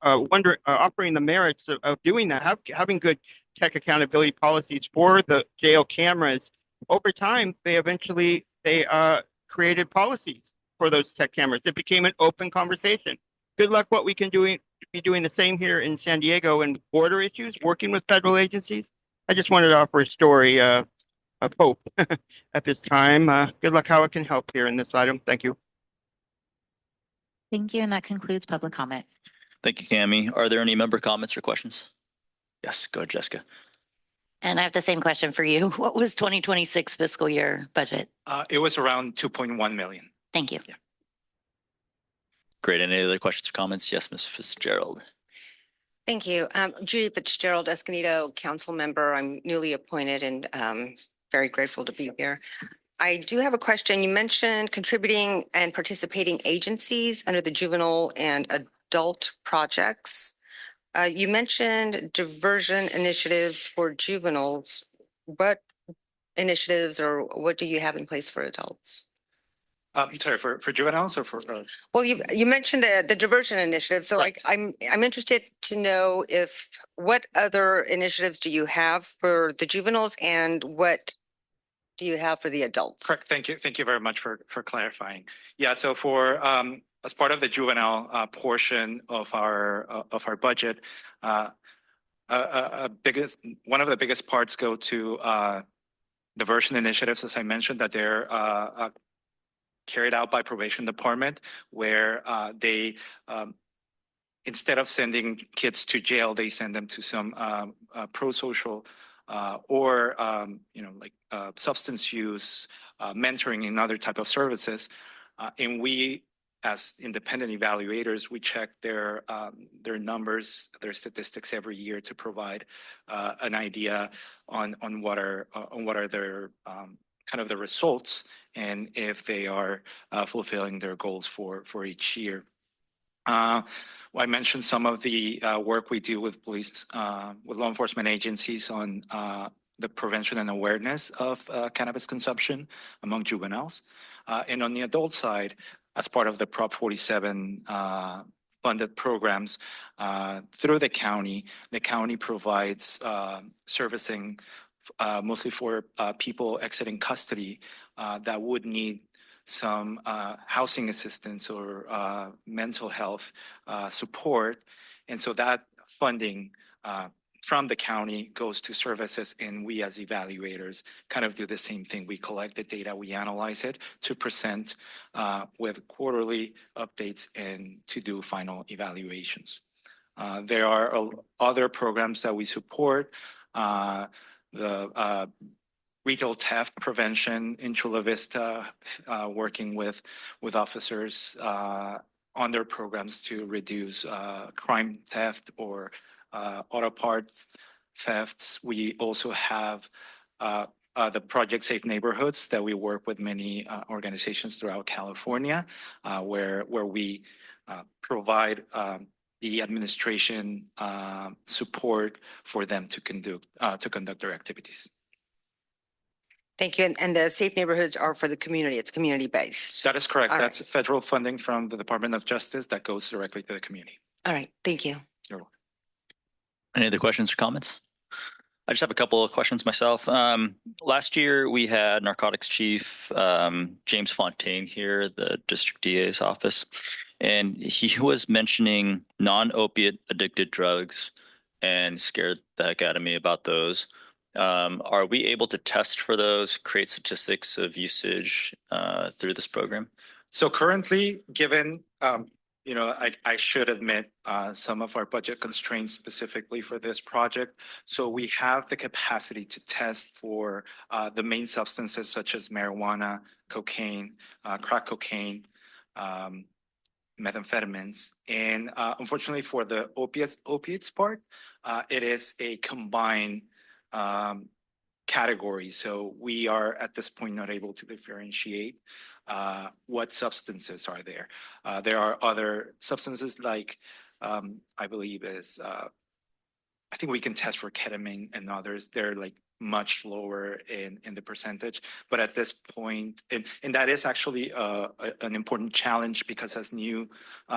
offering the merits of doing that, having good tech accountability policies for the jail cameras. Over time, they created policies for those tech cameras. It became an open conversation. Good luck what we can be doing the same here in San Diego and border issues, working with federal agencies. I just wanted to offer a story of hope at this time. Good luck how it can help here in this item. Thank you. Thank you, and that concludes public comment. Thank you, Cami. Are there any member comments or questions? Yes, go ahead, Jessica. And I have the same question for you. What was 2026 fiscal year budget? It was around 2.1 million. Thank you. Yeah. Great. Any other questions or comments? Yes, Ms. Fitzgerald. Thank you. Judy Fitzgerald, Escondido Council Member. I'm newly appointed and very grateful to be here. I do have a question. You mentioned contributing and participating agencies under the juvenile and adult projects. You mentioned diversion initiatives for juveniles. What initiatives or what do you have in place for adults? Sorry, for juveniles or for? Well, you mentioned the diversion initiative, so Right. I'm interested to know what other initiatives do you have for the juveniles and what do you have for the adults? Correct. Thank you very much for clarifying. Yeah. So for as part of the juvenile portion of our budget, one of the biggest parts go to diversion initiatives, as I mentioned, that they're carried out by probation department, where they instead of sending kids to jail, they send them to some pro-social or like substance use, mentoring, and other type of services. And we, as independent evaluators, we check their numbers, their statistics every year to provide an idea on what are their kind of the results and if they are fulfilling their goals for each year. I mentioned some of the work we do with police, with law enforcement agencies on the prevention and awareness of cannabis consumption among juveniles. And on the adult side, as part of the Prop 47 funded programs through the county provides servicing mostly for people exiting custody that would need some housing assistance or mental health support. And so that funding from the county goes to services, and we as evaluators kind of do the same thing. We collect the data, we analyze it to present with quarterly updates and to do final evaluations. There are other programs that we support. The retail theft prevention in Chula Vista, working with officers on their programs to reduce crime theft or auto parts thefts. We also have the Project Safe Neighborhoods that we work with many organizations throughout California, where we provide the administration support for them to conduct their activities. Thank you. And the safe neighborhoods are for the community. It's community-based. That is correct. All That's federal funding from the Department of Justice that goes directly to the community. All right. Thank you. You're welcome. Any other questions or comments? I just have a couple of questions myself. Last year, we had narcotics chief James Fontaine here, the district DA's office, and he was mentioning non-opiate addicted drugs and scared the heck out of me about those. Are we able to test for those, create statistics of usage through this program? So currently, given, I should admit some of our budget constraints specifically for this project. So we have the capacity to test for the main substances such as marijuana, cocaine, crack cocaine, methamphetamines. And unfortunately for the opiates part, it is a combined category. So we are at this point not able to differentiate what substances are there. There are other substances like I believe I think we can test for ketamine and others. They're like much lower in the percentage, but at this point, and that is actually an important challenge because as new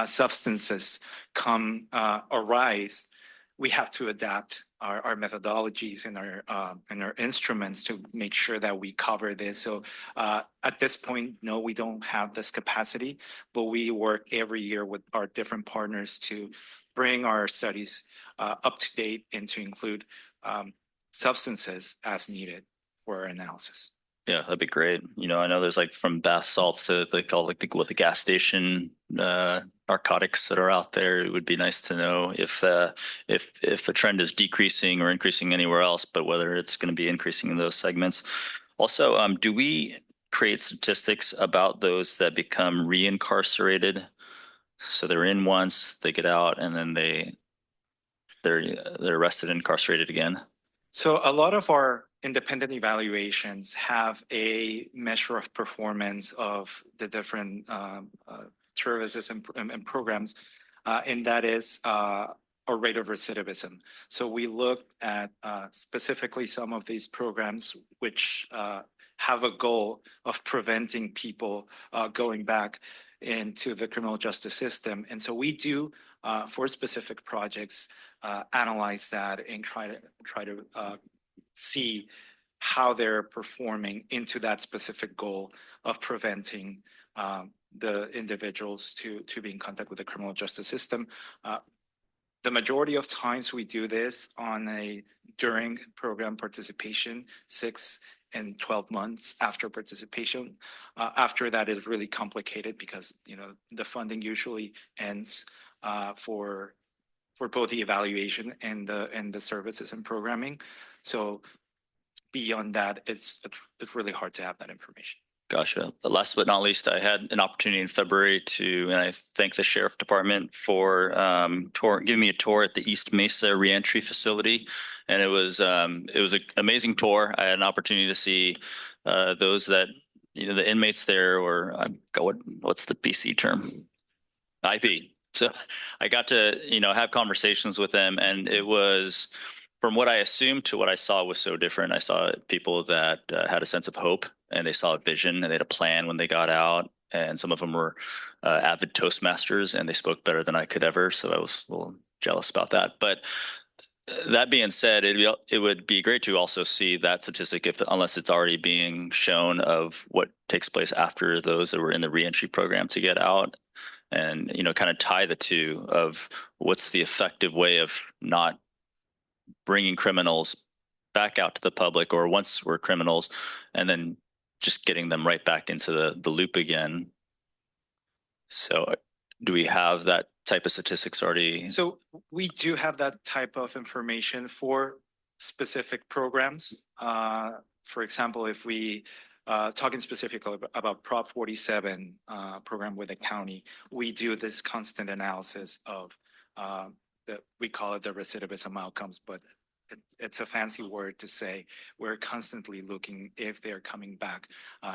substances arise, we have to adapt our methodologies and our instruments to make sure that we cover this. So at this point, no, we don't have this capacity, but we work every year with our different partners to bring our studies up to date and to include substances as needed for our analysis. Yeah, that'd be great. I know there's like from bath salts to the gas station narcotics that are out there. It would be nice to know if a trend is decreasing or increasing anywhere else, but whether it's going to be increasing in those segments. Also, do we create statistics about those that become reincarcerated? So they're in once, they get out, and then they're arrested and incarcerated again. So a lot of our independent evaluations have a measure of performance of the different services and programs, and that is a rate of recidivism. So we looked at specifically some of these programs which have a goal of preventing people going back into the criminal justice system. And so we do, for specific projects, analyze that and try to see how they're performing into that specific goal of preventing the individuals to be in contact with the criminal justice system. The majority of times we do this during program participation, 6 and 12 months after participation. After that is really complicated because the funding usually ends for both the evaluation and the services and programming. So beyond that, it's really hard to have that information. Gotcha. But last but not least, I had an opportunity in February and I thank the Sheriff Department for giving me a tour at the East Mesa Reentry Facility. And it was an amazing tour. I had an opportunity to see those that, the inmates there, or what's the PC term? IP. So I got to, have conversations with them, and it was, from what I assumed to what I saw, was so different. I saw people that had a sense of hope, and they saw a vision, and they had a plan when they got out. And some of them were avid Toastmasters, and they spoke better than I could ever. So I was a little jealous about that. But that being said, it would be great to also see that statistic, unless it's already being shown, of what takes place after those that were in the reentry program to get out, and kind of tie the two of what's the effective way of not bringing criminals back out to the public, or once we're criminals, and then just getting them right back into the loop again. So do we have that type of statistics already? So we do have that type of information for specific programs. For example, if we talking specifically about Prop 47 program with the county, we do this constant analysis of we call it the recidivism outcomes, but it's a fancy word to say we're constantly looking if they're coming back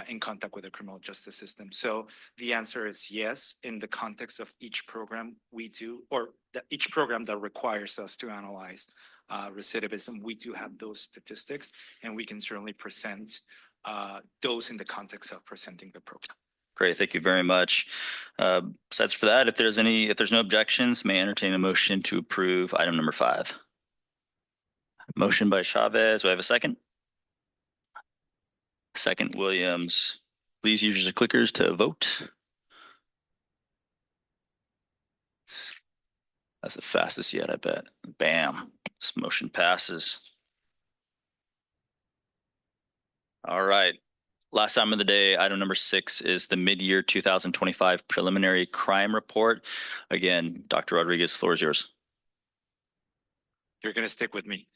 in contact with the criminal justice system. So the answer is yes. In the context of each program we do, or each program that requires us to analyze recidivism, we do have those statistics, and we can certainly present those in the context of presenting the program. Great, thank you very much. Besides for that, if there's no objections, may I entertain a motion to approve item number 5. Motion by Chavez. Do I have a second? Second, Williams. Please use your clickers to vote. That's the fastest yet, I bet. Bam. This motion passes. All right. Last item of the day, item number 6, is the mid-year 2025 preliminary crime report. Again, Dr. Rodriguez, floor is yours. You're going to stick with me.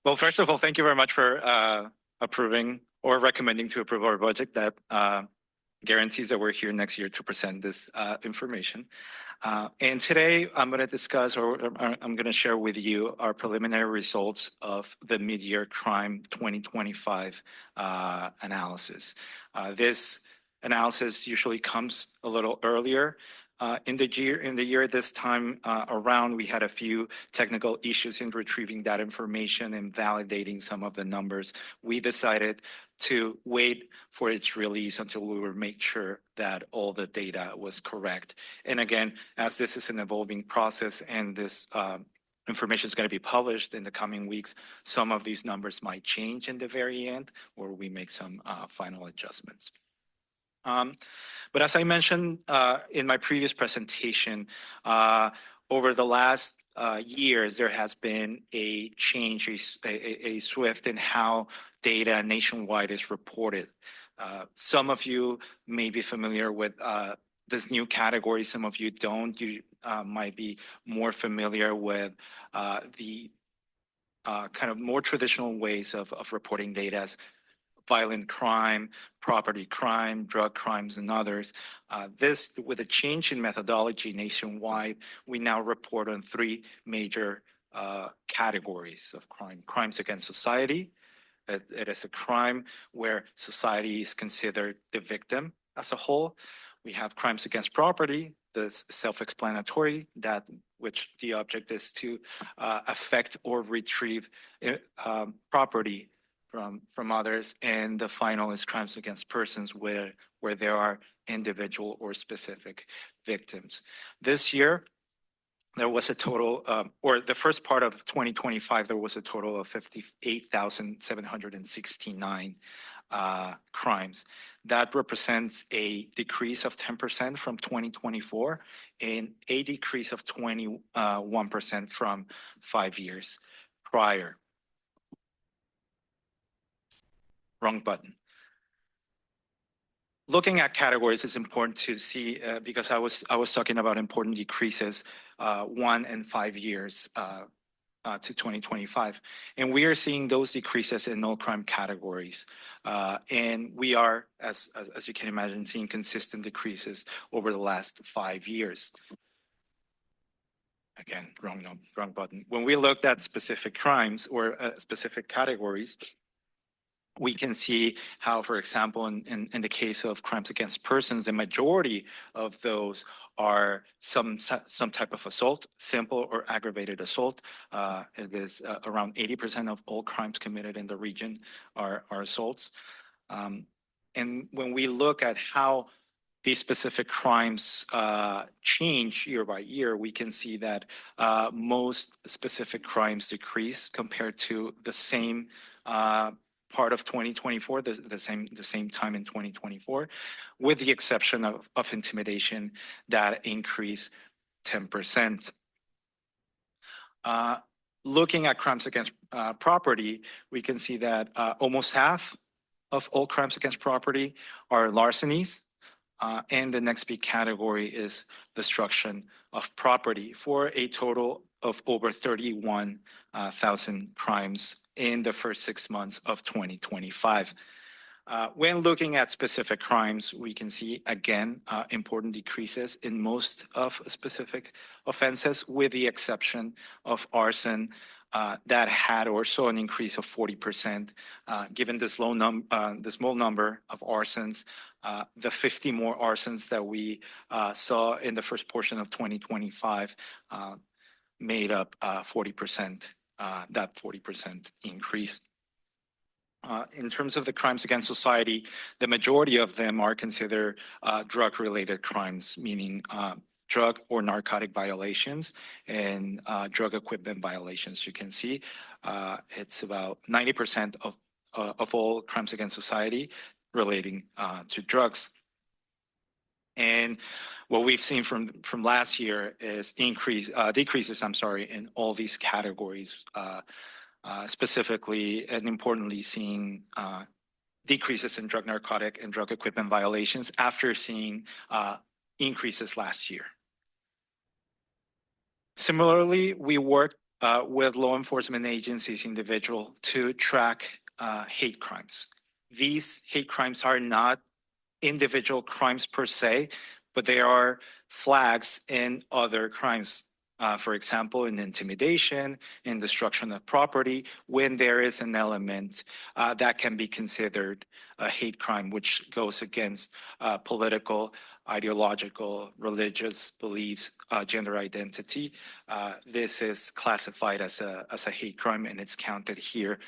Well, first of all, thank you very much for approving or recommending to approve our budget that guarantees that we're here next year to present this information. And today I'm going to discuss, or I'm going to share with you, our preliminary results of the mid-year crime 2025 analysis. This analysis usually comes a little earlier. In the year this time around, we had a few technical issues in retrieving that information and validating some of the numbers. We decided to wait for its release until we would make sure that all the data was correct. And again, as this is an evolving process and this information is going to be published in the coming weeks, some of these numbers might change in the very end, or we make some final adjustments. But as I mentioned in my previous presentation, over the last years, there has been a change, a swift in how data nationwide is reported. Some of you may be familiar with this new category. Some of you don't. You might be more familiar with the kind of more traditional ways of reporting data as violent crime, property crime, drug crimes, and others. This, with a change in methodology nationwide, we now report on 3 major categories of crime. Crimes against society. It is a crime where society is considered the victim as a whole. We have crimes against property. This is self-explanatory, that which the object is to affect or retrieve property from others. And the final is crimes against persons, where there are individual or specific victims. This year, there was a total, or the first part of 2025, there was a total of 58,769 crimes. That represents a decrease of 10% from 2024 and a decrease of 21% from 5 years prior. Wrong button. Looking at categories is important to see because I was talking about important decreases 1 and 5 years to 2025, and we are seeing those decreases in all crime categories, and we are, as you can imagine, seeing consistent decreases over the last 5 years. Again, wrong button. When we looked at specific crimes or specific categories, we can see how, for example, in the case of crimes against persons, the majority of those are some type of assault, simple or aggravated assault. It is around 80% of all crimes committed in the region are assaults. And when we look at how these specific crimes change year by year, we can see that most specific crimes decrease compared to the same part of 2024, the same time in 2024, with the exception of intimidation that increased 10%. Looking at crimes against property, we can see that almost half of all crimes against property are larcenies. And the next big category is destruction of property, for a total of over 31,000 crimes in the first 6 months of 2025. When looking at specific crimes, we can see, again, important decreases in most of specific offenses, with the exception of arson, that had or saw an increase of 40%. Given the small number of arsons, the 50 more arsons that we saw in the first portion of 2025 made up 40%, that 40% increase. In terms of the crimes against society, the majority of them are considered drug-related crimes, meaning drug or narcotic violations and drug equipment violations. You can see it's about 90% of all crimes against society relating to drugs. And what we've seen from last year is decreases, in all these categories, specifically and importantly seeing decreases in drug, narcotic, and drug equipment violations after seeing increases last year. Similarly, we work with law enforcement agencies individual to track hate crimes. These hate crimes are not individual crimes per se, but they are flags in other crimes. For example, in intimidation, in destruction of property, when there is an element that can be considered a hate crime, which goes against political, ideological, religious beliefs, gender identity. This is classified as a hate crime, and it's counted here.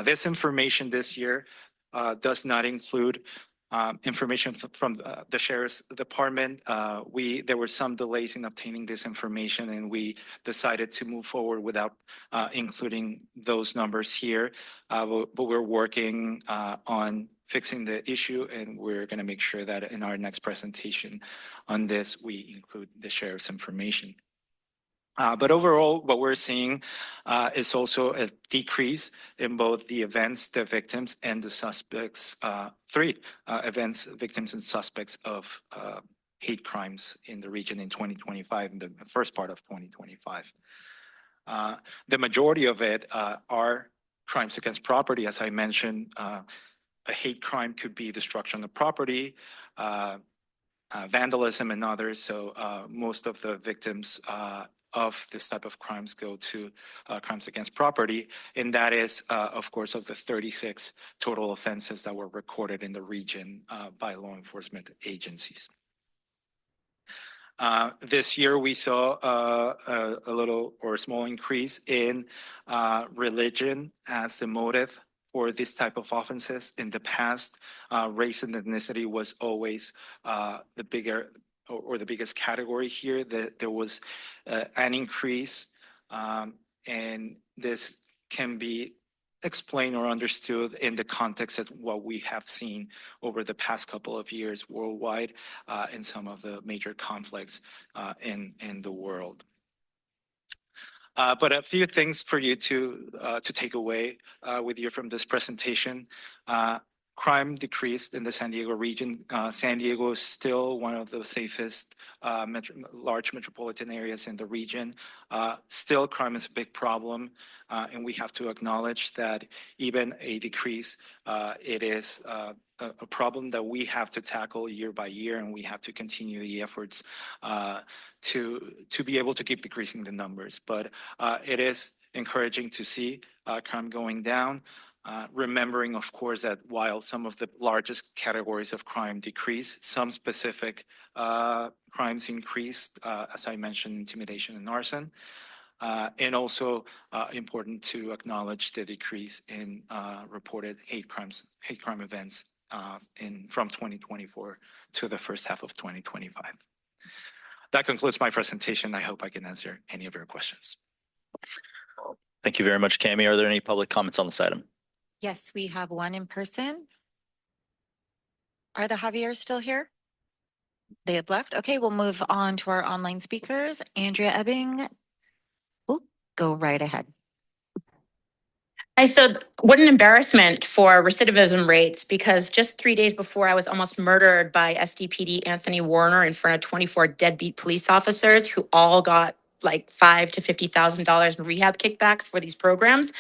This information this year does not include information from the Sheriff's Department. There were some delays in obtaining this information, and we decided to move forward without including those numbers here. But we're working on fixing the issue, and we're going to make sure that in our next presentation on this, we include the Sheriff's information. But overall, what we're seeing is also a decrease in both the events, the victims, and the suspects, three events, victims, and suspects of hate crimes in the region in 2025, in the first part of 2025. The majority of it are crimes against property. As I mentioned, a hate crime could be destruction of property, vandalism, and others. So most of the victims of this type of crimes go to crimes against property. And that is, of course, of the 36 total offenses that were recorded in the region by law enforcement agencies. This year, we saw a little or a small increase in religion as the motive for this type of offenses. In the past, race and ethnicity was always the bigger or the biggest category here. That there was an increase, and this can be explained or understood in the context of what we have seen over the past couple of years worldwide in some of the major conflicts in the world. But a few things for you to take away with you from this presentation. Crime decreased in the San Diego region. San Diego is still one of the safest large metropolitan areas in the region. Still, crime is a big problem, and we have to acknowledge that even a decrease, it is a problem that we have to tackle year by year, and we have to continue the efforts to be able to keep decreasing the numbers. But it is encouraging to see crime going down. Remembering, of course, that while some of the largest categories of crime decreased, some specific crimes increased, as I mentioned, intimidation and arson. And also important to acknowledge the decrease in reported hate crime events from 2024 to the first half of 2025. That concludes my presentation. I hope I can answer any of your questions. Thank you very much, Cami. Are there any public comments on this item? Yes, we have one in person. Are the Javiers still here? They have left. Okay, we'll move on to our online speakers. Andrea Ebbing. Oh, go right ahead. So what an embarrassment for recidivism rates, because just 3 days before I was almost murdered by SDPD Anthony Warner in front of 24 deadbeat police officers who all got like $5,000 to $50,000 in rehab kickbacks for these programs.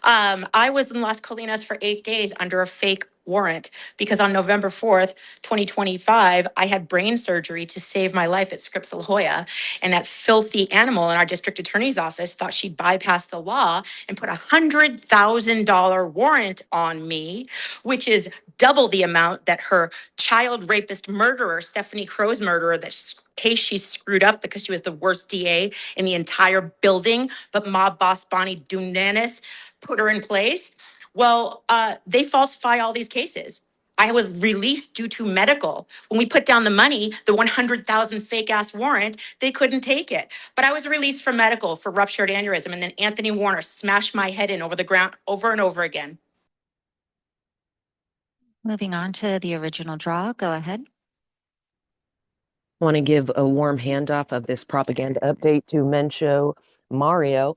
I was in Las Colinas for 8 days under a fake warrant because on November 4th, 2025, I had brain surgery to save my life at Scripps La Jolla. And that filthy animal in our district attorney's office thought she'd bypass the law and put $100,000 warrant on me, which is double the amount that her child rapist murderer, Stephanie Crow's murderer, that case she screwed up because she was the worst DA in the entire building, but mob boss Bonnie Dunanis put her in place. Well, they falsify all these cases. I was released due to medical. When we put down the money, the 100,000 fake ass warrant, they couldn't take it. But I was released from medical for ruptured aneurysm, and then Anthony Warner smashed my head in over the ground over and over again. Moving on to the original draw, go ahead. I want to give a warm handoff of this propaganda update to Mencho Mario.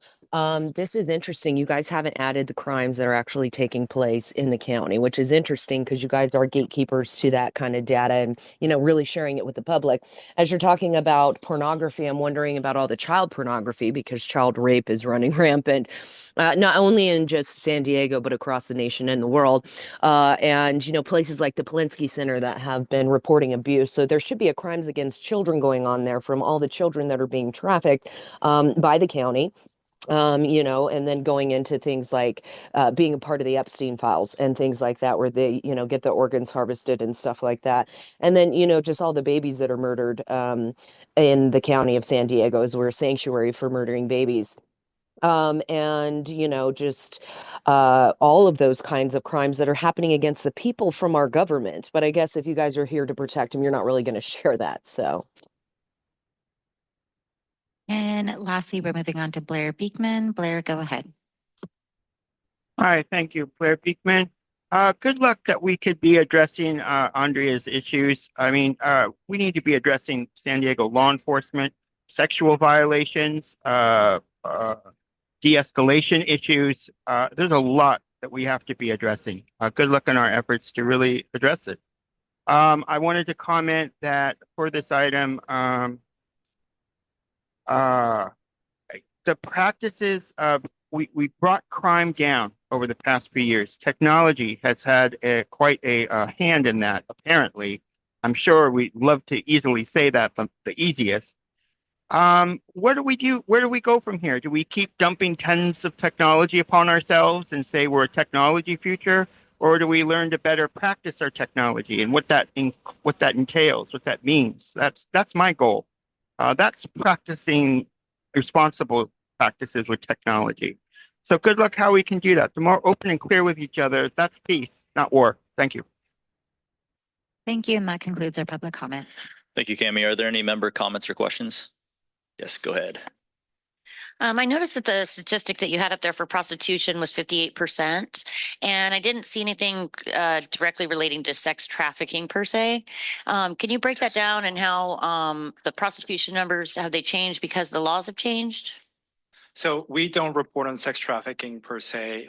This is interesting. You guys haven't added the crimes that are actually taking place in the county, which is interesting because you guys are gatekeepers to that kind of data and, you know, really sharing it with the public. As you're talking about pornography, I'm wondering about all the child pornography because child rape is running rampant, not only in just San Diego, but across the nation and the world. And, you know, places like the Polinsky Center that have been reporting abuse. So there should be a crimes against children going on there from all the children that are being trafficked by the county. You know, and then going into things like being a part of the Epstein files and things like that, where they, you know, get the organs harvested and stuff like that. And then, you know, just all the babies that are murdered in the county of San Diego, as we're a sanctuary for murdering babies. And, you know, just all of those kinds of crimes that are happening against the people from our government. But I guess if you guys are here to protect them, you're not really going to share that. So. And lastly, we're moving on to Blair Beekman. Blair, go ahead. Hi, thank you, Blair Beekman. Good luck that we could be addressing Andrea's issues. I mean, we need to be addressing San Diego law enforcement, sexual violations, de-escalation issues. There's a lot that we have to be addressing. Good luck in our efforts to really address it. I wanted to comment that for this item, the practices of we brought crime down over the past few years. Technology has had quite a hand in that, apparently. I'm sure we'd love to easily say that the easiest. What do we do? Where do we go from here? Do we keep dumping tons of technology upon ourselves and say we're a technology future? Or do we learn to better practice our technology and what that entails, what that means? That's my goal. That's practicing responsible practices with technology. So good luck how we can do that. The more open and clear with each other, that's peace, not war. Thank you. Thank you, and that concludes our public comment. Thank you, Cami. Are there any member comments or questions? Yes, go ahead. I noticed that the statistic that you had up there for prostitution was 58%, and I didn't see anything directly relating to sex trafficking per se. Can you break that down and how the prostitution numbers, have they changed because the laws have changed? So we don't report on sex trafficking per se,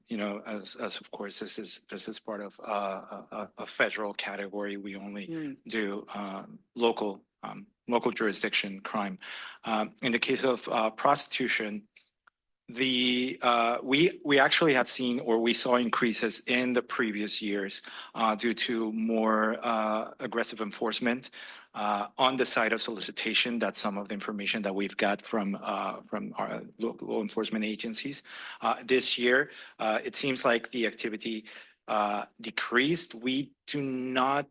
you know, as of course this is part of a federal category. We only do local jurisdiction crime. In the case of prostitution, we actually had seen, or we saw increases in the previous years due to more aggressive enforcement on the side of solicitation. That's some of the information that we've got from our law enforcement agencies. This year, it seems like the activity decreased. We do not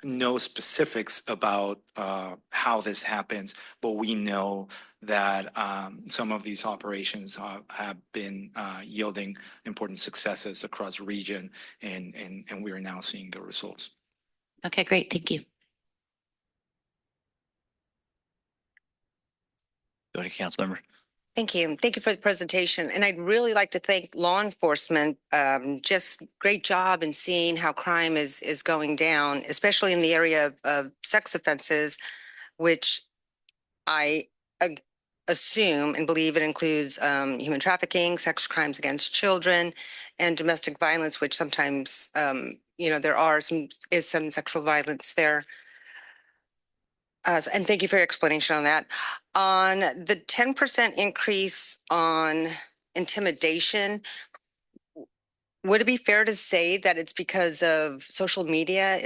know specifics about how this happens, but we know that some of these operations have been yielding important successes across the region, and we are now seeing the results. Okay, great. Thank you. Go ahead, Councilmember. Thank you. Thank you for the presentation. And I'd really like to thank law enforcement. Just great job in seeing how crime is going down, especially in the area of sex offenses, which I assume and believe it includes human trafficking, sex crimes against children, and domestic violence, which sometimes, there is some sexual violence there. And thank you for your explanation on that. On the 10% increase on intimidation, would it be fair to say that it's because of social media?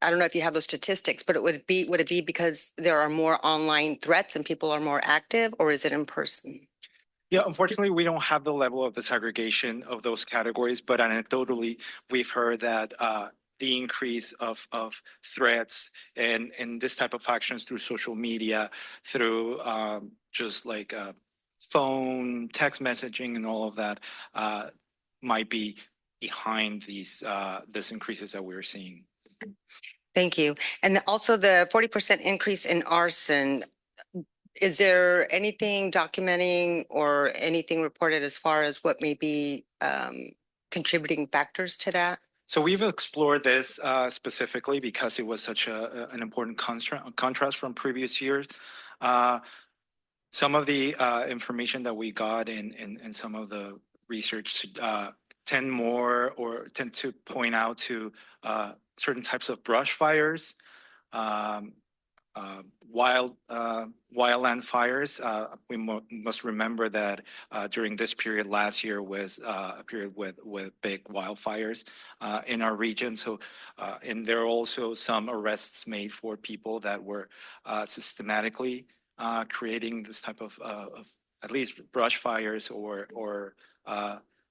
I don't know if you have those statistics, but would it be because there are more online threats and people are more active, or is it in person? Yeah, unfortunately, we don't have the level of disaggregation of those categories, but anecdotally, we've heard that the increase of threats and this type of actions through social media, through just like phone, text messaging, and all of that might be behind these increases that we're seeing. Thank you. And also the 40% increase in arson. Is there anything documenting or anything reported as far as what may be contributing factors to that? So we've explored this specifically because it was such an important contrast from previous years. Some of the information that we got and some of the research tend to point out to certain types of brush fires, wildland fires. We must remember that during this period last year was a period with big wildfires in our region. So, and there are also some arrests made for people that were systematically creating this type of at least brush fires or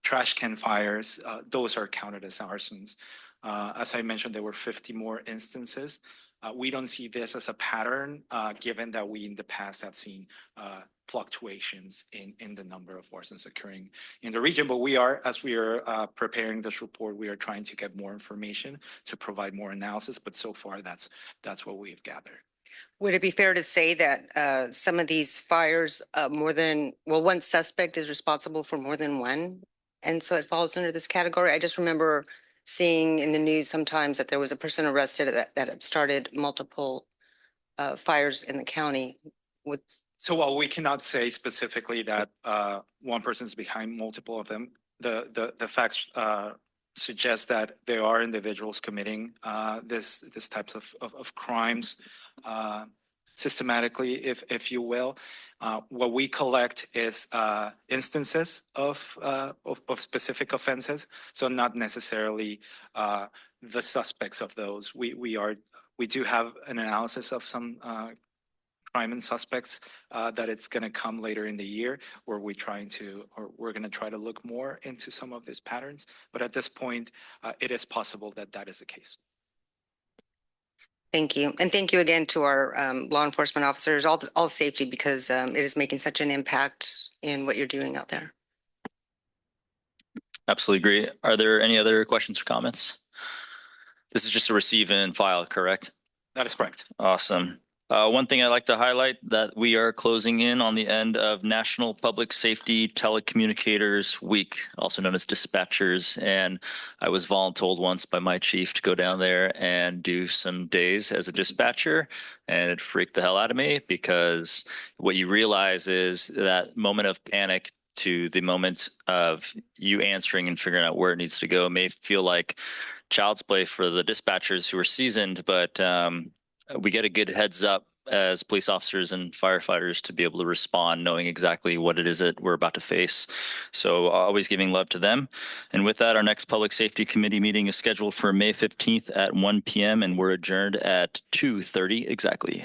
trash can fires. Those are counted as arsons. As I mentioned, there were 50 more instances. We don't see this as a pattern, given that we in the past have seen fluctuations in the number of arsons occurring in the region. But as we are preparing this report, we are trying to get more information to provide more analysis. But so far, that's what we've gathered. Would it be fair to say that some of these fires, one suspect is responsible for more than one, and so it falls under this category? I just remember seeing in the news sometimes that there was a person arrested that had started multiple fires in the county. So while we cannot say specifically that one person is behind multiple of them, the facts suggest that there are individuals committing this types of crimes systematically, if you will. What we collect is instances of specific offenses, so not necessarily the suspects of those. We do have an analysis of some crime and suspects that it's going to come later in the year, where we're going to try to look more into some of these patterns. But at this point, it is possible that is the case. Thank you. And thank you again to our law enforcement officers, all safety, because it is making such an impact in what you're doing out there. Absolutely agree. Are there any other questions or comments? This is just a receive and file, correct? That is correct. Awesome. One thing I'd like to highlight that we are closing in on the end of National Public Safety Telecommunicators Week, also known as dispatchers. And I was voluntold once by my chief to go down there and do some days as a dispatcher. And it freaked the hell out of me, because what you realize is that moment of panic to the moment of you answering and figuring out where it needs to go may feel like child's play for the dispatchers who are seasoned, but we get a good heads up as police officers and firefighters to be able to respond, knowing exactly what it is that we're about to face. So always giving love to them. And with that, our next Public Safety Committee meeting is scheduled for May 15th at 1 p.m. and we're adjourned at 2:30 exactly.